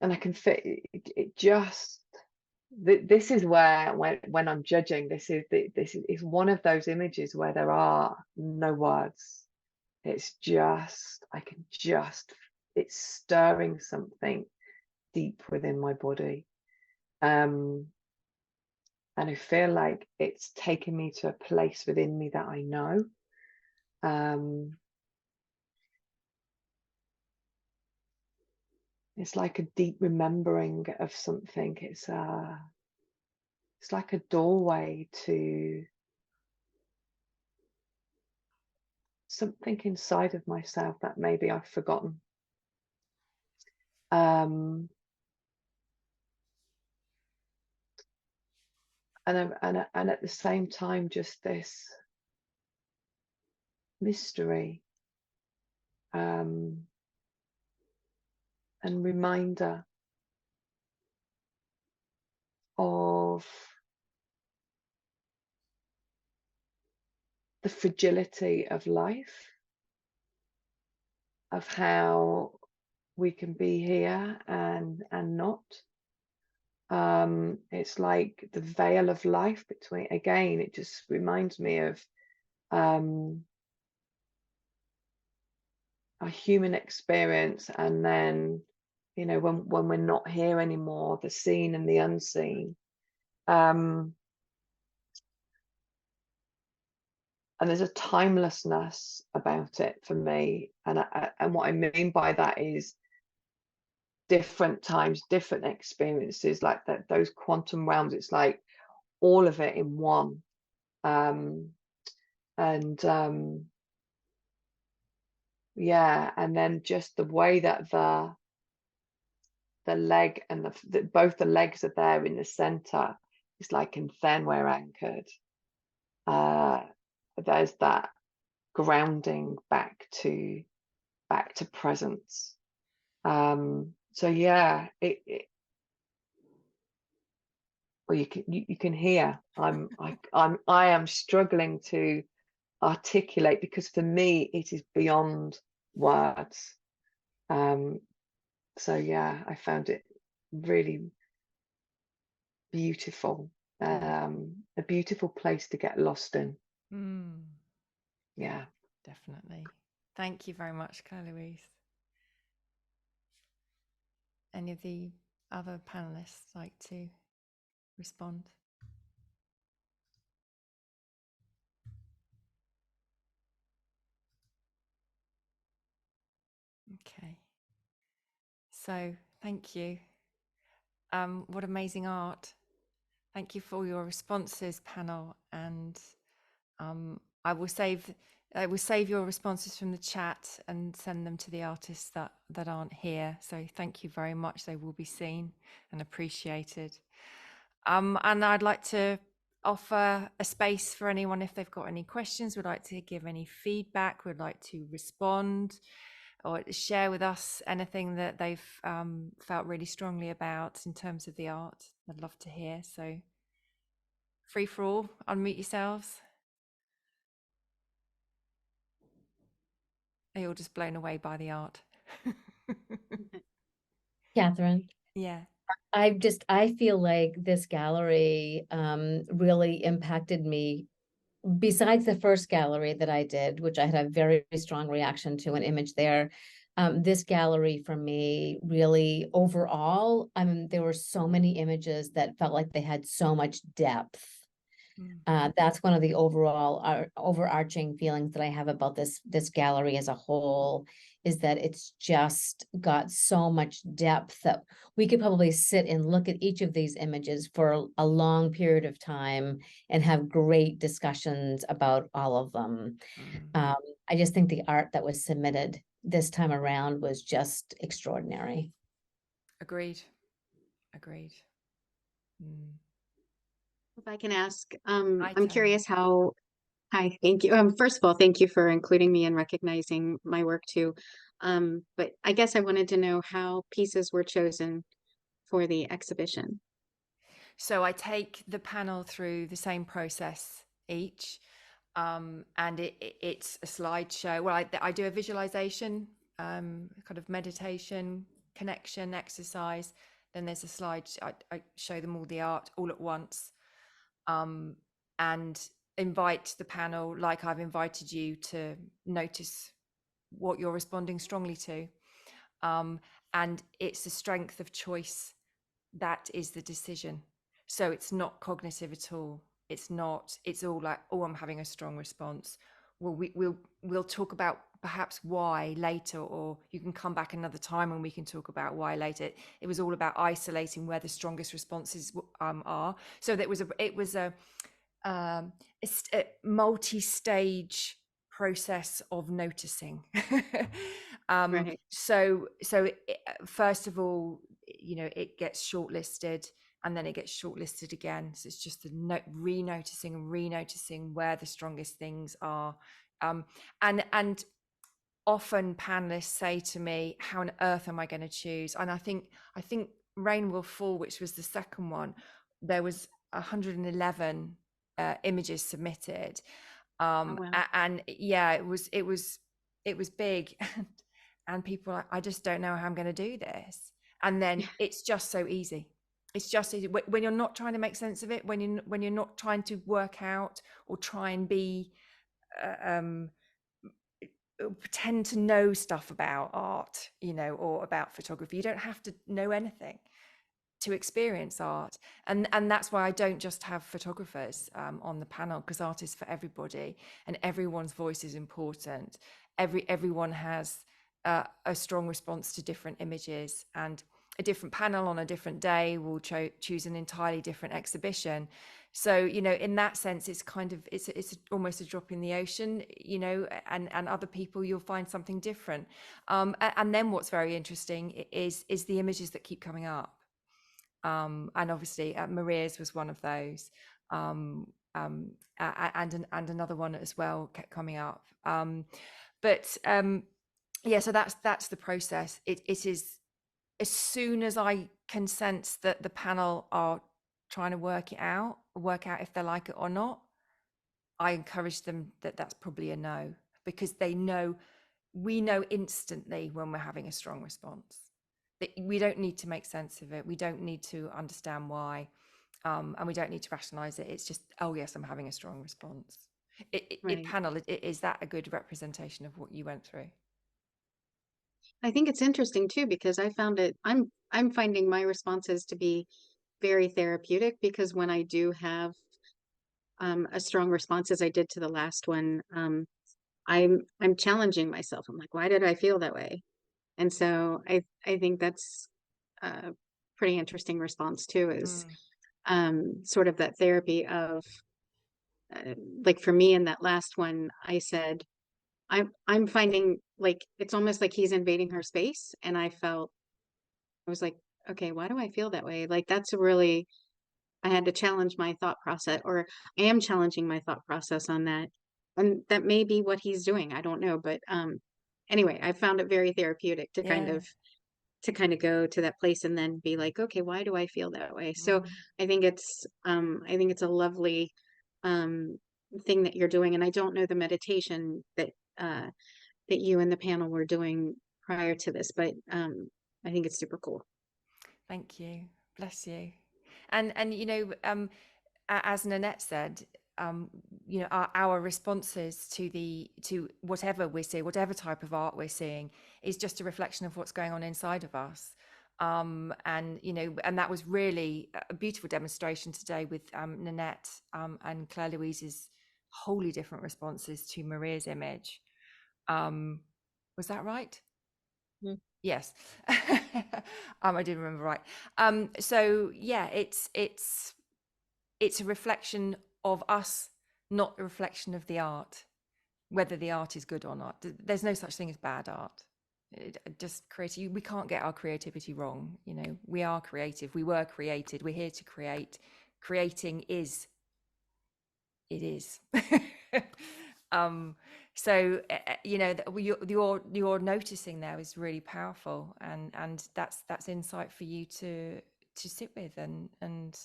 I can fit it just this is where when I'm judging, this is one of those images where there are no words. It's just it's stirring something deep within my body. And I feel like it's taken me to a place within me that I know. It's like a deep remembering of something. It's like a doorway to something inside of myself that maybe I've forgotten. And at the same time, just this mystery and reminder of the fragility of life, of how we can be here and not. It's like the veil of life between, again, it just reminds me of a human experience, and then, you know, when we're not here anymore, the seen and the unseen. And there's a timelessness about it for me, and what I mean by that is different times, different experiences, like that, those quantum realms. It's like all of it in one. Yeah, and then just the way that the leg and both the legs are there in the center. It's like, and then we're anchored. There's that grounding back to presence. So yeah, well, you can hear I am struggling to articulate, because for me it is beyond words. So yeah, I found it really beautiful, a beautiful place to get lost in. Yeah, Definitely. Thank you very much, Claire Louise. Any of the other panelists like to respond? Okay. So thank you. What amazing art. Thank you for all your responses, panel. And I will save your responses from the chat and send them to the artists that aren't here. So thank you very much. They will be seen and appreciated. And I'd like to offer a space for anyone if they've got any questions, would like to give any feedback, would like to respond, or share with us anything that they've felt really strongly about in terms of the art. I'd love to hear. So free for all, unmute yourselves. Are you all just blown away by the art? Catherine. Yeah. I feel like this gallery really impacted me besides the first gallery that I did, which I had a very strong reaction to an image there, this gallery for me really overall, there were so many images that felt like they had so much depth. That's one of the overall overarching feelings that I have about this gallery as a whole, is that it's just got so much depth that we could probably sit and look at each of these images for a long period of time and have great discussions about all of them. I just think the art that was submitted this time around was just extraordinary. Agreed. If I can ask, Hi, I'm Tony. curious how, hi, thank you. First of all, thank you for including me and recognizing my work too. But I guess I wanted to know how pieces were chosen for the exhibition. So I take the panel through the same process each, and it's a slideshow. Well, I do a visualization, kind of meditation, connection exercise. Then there's a slide. I show them all the art all at once, and invite the panel, like I've invited you, to notice what you're responding strongly to. And it's the strength of choice that is the decision. So it's not cognitive at all. It's all like, oh, I'm having a strong response. Well, we'll talk about perhaps why later, or you can come back another time and we can talk about why later. It was all about isolating where the strongest responses are. So that it was a multi-stage process of noticing. Right. So first of all, it gets shortlisted, and then it gets shortlisted again. So it's just the re-noticing where the strongest things are. And often panelists say to me, how on earth am I going to choose? And I think Rain Will Fall, which was the second one, there was 111 images submitted. Oh, wow. And yeah, it was big. And people are, I just don't know how I'm going to do this. And then it's just so easy. It's just easy when you're not trying to make sense of it, when you're not trying to work out or try and be pretend to know stuff about art, or about photography. You don't have to know anything to experience art, and that's why I don't just have photographers on the panel, because art is for everybody, and everyone's voice is important. Everyone has a strong response to different images, and a different panel on a different day will choose an entirely different exhibition. So in that sense, it's kind of it's almost a drop in the ocean, and other people, you'll find something different. And then what's very interesting is the images that keep coming up. And obviously Maria's was one of those, and another one as well kept coming up. Yeah, so that's the process. It is, as soon as I can sense that the panel are trying to work out if they like it or not, I encourage them that that's probably a no, because we know instantly when we're having a strong response. We don't need to make sense of it. We don't need to understand why, and we don't need to rationalize it. It's just, oh yes, I'm having a strong response. Right. Panel, is that a good representation of what you went through? I think it's interesting too, because I'm finding my responses to be very therapeutic, because when I do have a strong response, as I did to the last one, I'm challenging myself. I'm like, why did I feel that way? And so I think that's a pretty interesting response too, is sort of that therapy of like for me in that last one, I said, I'm finding like it's almost like he's invading her space, and I was like, okay, why do I feel that way? Like that's really, I had to challenge my thought process, or I am challenging my thought process on that. And that may be what he's doing. I don't know. But anyway, I found it very therapeutic to kind of go to that place and then be like, okay, why do I feel that way? So I think it's a lovely thing that you're doing. And I don't know the meditation that that you and the panel were doing prior to this, but I think it's super cool. Thank you. Bless you. And as Nanette said, you know, our responses to whatever we're seeing, whatever type of art we're seeing, is just a reflection of what's going on inside of us. And you know, and that was really a beautiful demonstration today with Nanette and Claire Louise's wholly different responses to Maria's image. Was that right? Mm. Yes. I didn't remember right. So yeah, it's a reflection of us, not a reflection of the art, whether the art is good or not. There's no such thing as bad art. Just creative. We can't get our creativity wrong. You know, we are creative. We were created. We're here to create. Creating is. It is. So you know, you're noticing there is really powerful, and that's insight for you to sit with and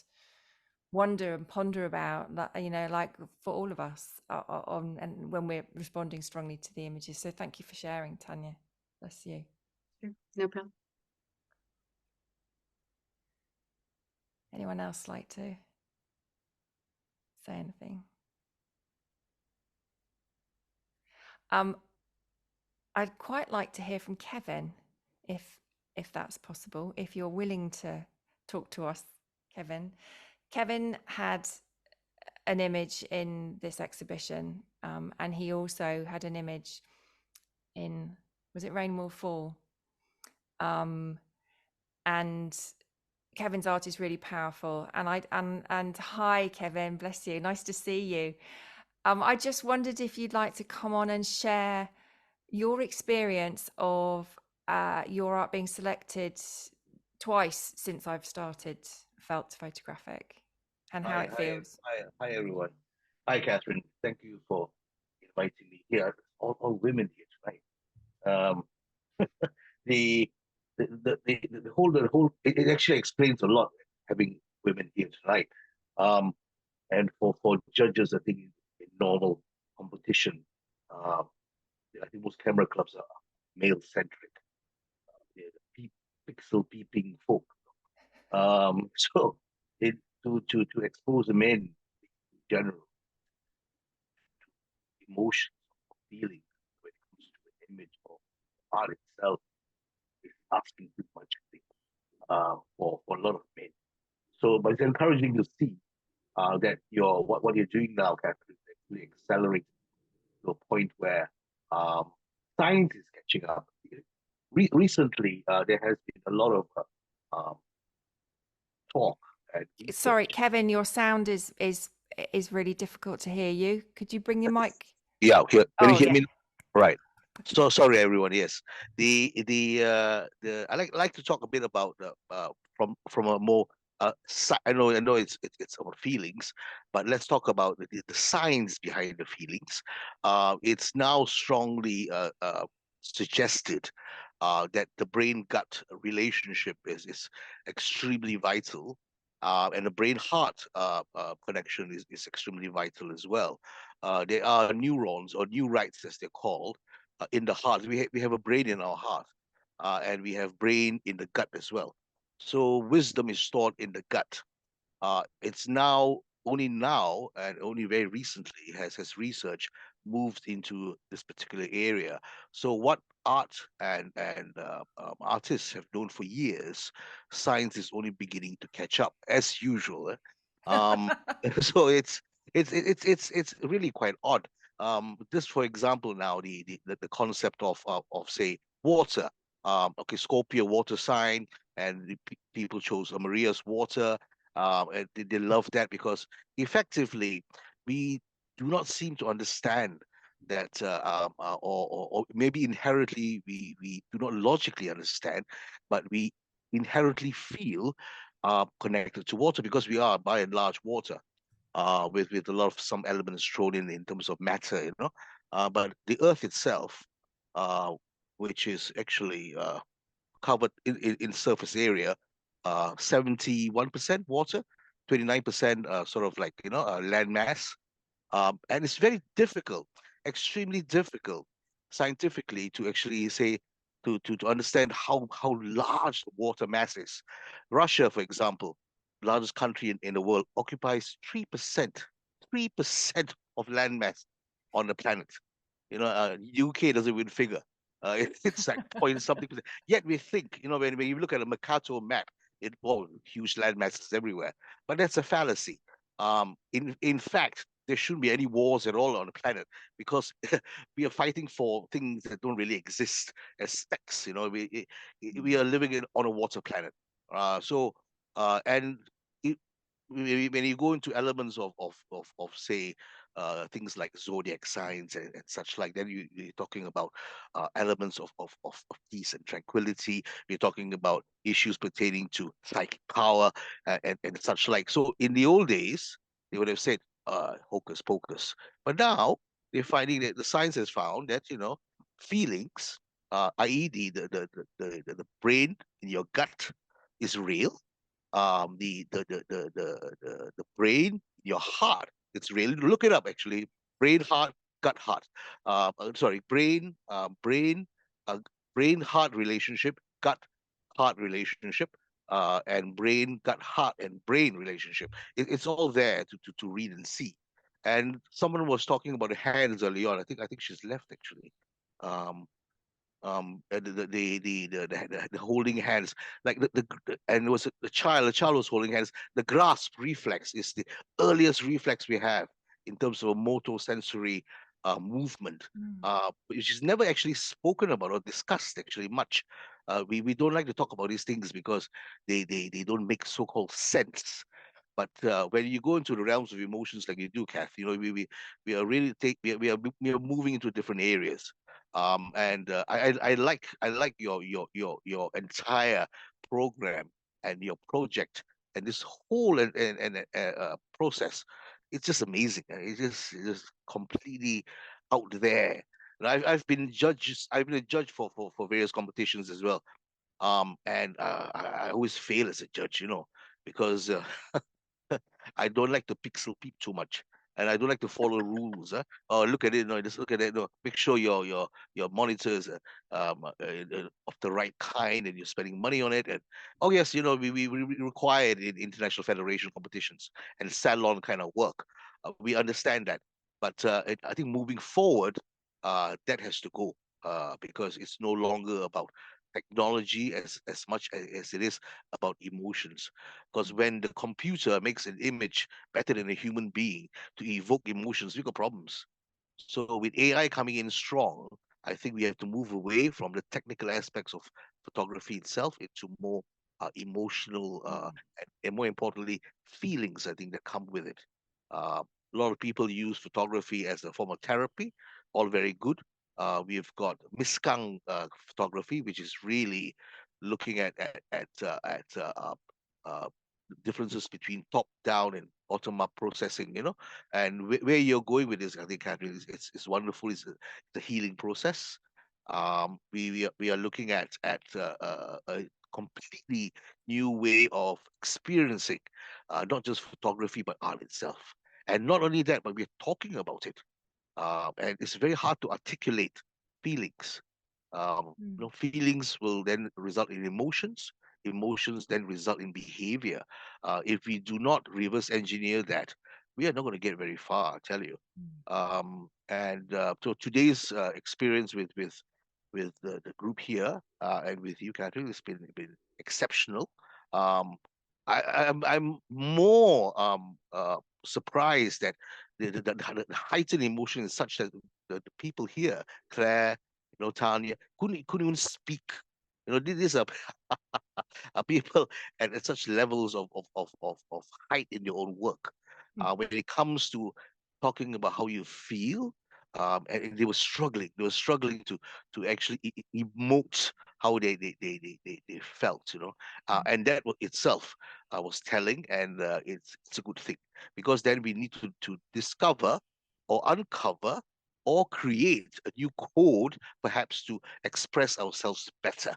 wonder and ponder about that, you know, like for all of us on and when we're responding strongly to the images. So thank you for sharing, Tanya. Bless you. Sure. No problem. Anyone else like to say anything? I'd quite like to hear from Kevin, if that's possible, if you're willing to talk to us, Kevin. Kevin had an image in this exhibition, and he also had an image in, was it Rain Will Fall? And Kevin's art is really powerful. And hi, Kevin, bless you. Nice to see you. I just wondered if you'd like to come on and share your experience of your art being selected twice since I've started Felt Photographic, and how it feels. Hi, everyone. Hi, Catherine. Thank you for inviting me here. All women here tonight. The whole it actually explains a lot having women here tonight. And for judges, I think in normal competition, I think most camera clubs are male centric. They're the pixel peeping folk. So it to expose the men in general emotions or feelings when it comes to an image or art itself is asking too much, I think, for a lot of men. So, but it's encouraging to see that what you're doing now, Catherine, is actually accelerating to a point where science is catching up. Recently, there has been a lot of talk and Sorry, research. Kevin, your sound is really difficult to hear you. Could you bring your mic? Yeah, here. Can you Oh, hear yeah. me? Right. So sorry, everyone. Yes, the I like to talk a bit about from a more I know it's about feelings, but let's talk about the science behind the feelings. It's now strongly suggested that the brain gut relationship is extremely vital, and the brain heart connection is extremely vital as well. There are neurons or neurites, as they're called, in the heart. We have a brain in our heart, and we have brain in the gut as well. So wisdom is stored in the gut. It's only now and only very recently has research moved into this particular area. So what art and artists have known for years, science is only beginning to catch up, as usual. So it's really quite odd. Just for example, now the concept of say water. Okay, Scorpio water sign, and people chose Maria's water. And they love that because effectively we do not seem to understand that, or maybe inherently we do not logically understand, but we inherently feel connected to water because we are by and large water, with a lot of some elements thrown in terms of matter, you know. But the earth itself, which is actually covered in surface area, 71% water, 29% sort of like, you know, land mass. And it's very difficult, extremely difficult scientifically to actually say, to understand how large the water mass is. Russia, for example, largest country in the world, occupies 3% 3% of landmass on the planet. You know, UK doesn't even figure. It's like point something percent. Yet we think, you know, when you look at a Mercator map, huge land masses everywhere. But that's a fallacy. In fact, there shouldn't be any wars at all on the planet because we are fighting for things that don't really exist as specks. You know, we are living on a water planet. And it, when you go into elements of say things like zodiac signs and such like, then you're talking about elements of peace and tranquility. You're talking about issues pertaining to psychic power and such like. So in the old days, they would have said hocus pocus, but now they're finding that the science has found that, you know, feelings, i.e. The brain in your gut is real. The brain, your heart, it's really, look it up actually. Brain, heart, gut, heart. Sorry, uh, brain heart relationship, gut heart relationship, and brain gut heart and brain relationship. It's all there to read and see. And someone was talking about the hands early on. I think she's left actually. Um, the holding hands, like and it was the child was holding hands. The grasp reflex is the earliest reflex we have in terms of a motor sensory movement, which is never actually spoken about or discussed actually much. We don't like to talk about these things because they don't make so-called sense. But when you go into the realms of emotions like you do, Kath, you know, we are really we are moving into different areas. And I like your entire program and your project and this whole process. It's just amazing. It's just completely out there. And I've been a judge for various competitions as well. And I always fail as a judge, you know, because I don't like to pixel peep too much, and I don't like to follow rules. Oh, look at it, no, just look at it. No, make sure your monitors of the right kind, and you're spending money on it. And oh yes, you know, we require it in international federation competitions and salon kind of work. We understand that, but I think moving forward, that has to go because it's no longer about technology as much as it is about emotions. Because when the computer makes an image better than a human being to evoke emotions, we got problems. So with AI coming in strong, I think we have to move away from the technical aspects of photography itself into more emotional and more importantly, feelings, I think, that come with it. A lot of people use photography as a form of therapy, all very good. We've got miskang photography, which is really looking at uh, differences between top down and bottom up processing, you know, and where you're going with this, I think, Catherine, it's wonderful. It's a healing process. We are looking at a completely new way of experiencing not just photography but art itself. And not only that, but we're talking about it. And it's very hard to articulate feelings. You know, feelings will then result in emotions. Emotions then result in behavior. If we do not reverse engineer that, we are not going to get very far, I tell you. And so today's experience with the group here and with you, Catherine, has been exceptional. Um, I'm more surprised that the heightened emotion is such that the people here, Claire, you know, Tanya, couldn't even speak. You know, these are people at such levels of height in your own work. When it comes to talking about how you feel, and they were struggling. They were struggling to actually emote how they felt, you know, and that itself was telling, and it's a good thing because then we need to discover or uncover or create a new code, perhaps to express ourselves better.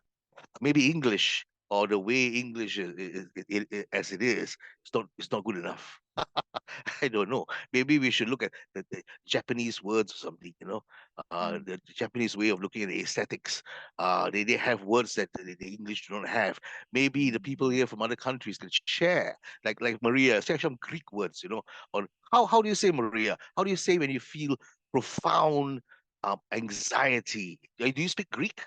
Maybe English or the way English as it is, it's not good enough. I don't know. Maybe we should look at the Japanese words or something, the Japanese way of looking at aesthetics. They have words that the English do not have. Maybe the people here from other countries can share, like Maria, share some Greek words, on how do you say, Maria? How do you say when you feel profound anxiety? Do you speak Greek?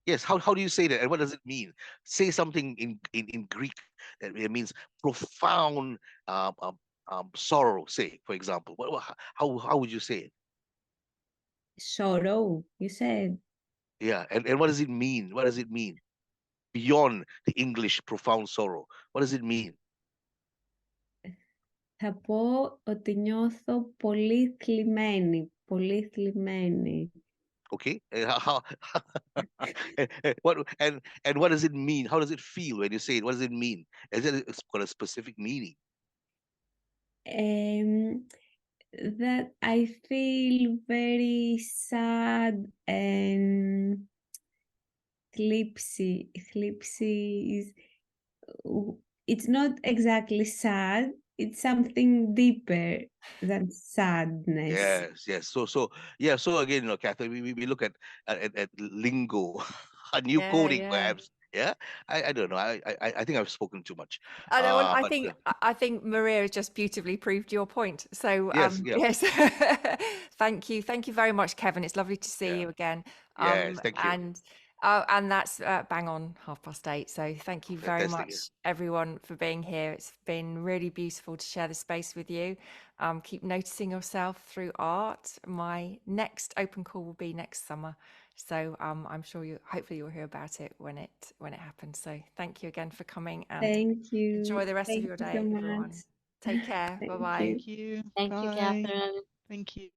Yes, how do you say that, and what does it mean? Say something in Greek that it means profound sorrow. Say, for example, how would you say it? Sorrow, you said. Yeah, and what does it mean? What does it mean beyond the English profound sorrow? What does it mean? Θα πω ότι νιώθω πολύ θλιμμένη, πολύ θλιμμένη. Okay, and and what does it mean? How does it feel when you say it? What does it mean? It's got a specific meaning. That I feel very sad and θλίψη. Θλίψη is, it's not exactly sad, it's something deeper than sadness. Yes. So again, Catherine, we look at lingo, a new coding, Yeah. perhaps. Yeah, I don't know. I think I've spoken too much. I know. Well, But I think Maria has just beautifully proved your point. So yes, yeah, yes, thank you very much, Kevin. It's lovely to see yeah, you again. yes. Thank you. And that's bang on 8:30. So thank you very Fantastic. much, everyone, for being here. It's been really beautiful to share the space with you. Keep noticing yourself through art. My next open call will be next summer. So I'm sure hopefully you'll hear about it when it happens. So thank you again for coming, and Thank you. enjoy the rest of Thank your you day, so everyone. much. Take care. Thank Bye bye. you. Thank you. Thank you, Bye. Catherine. Thank you.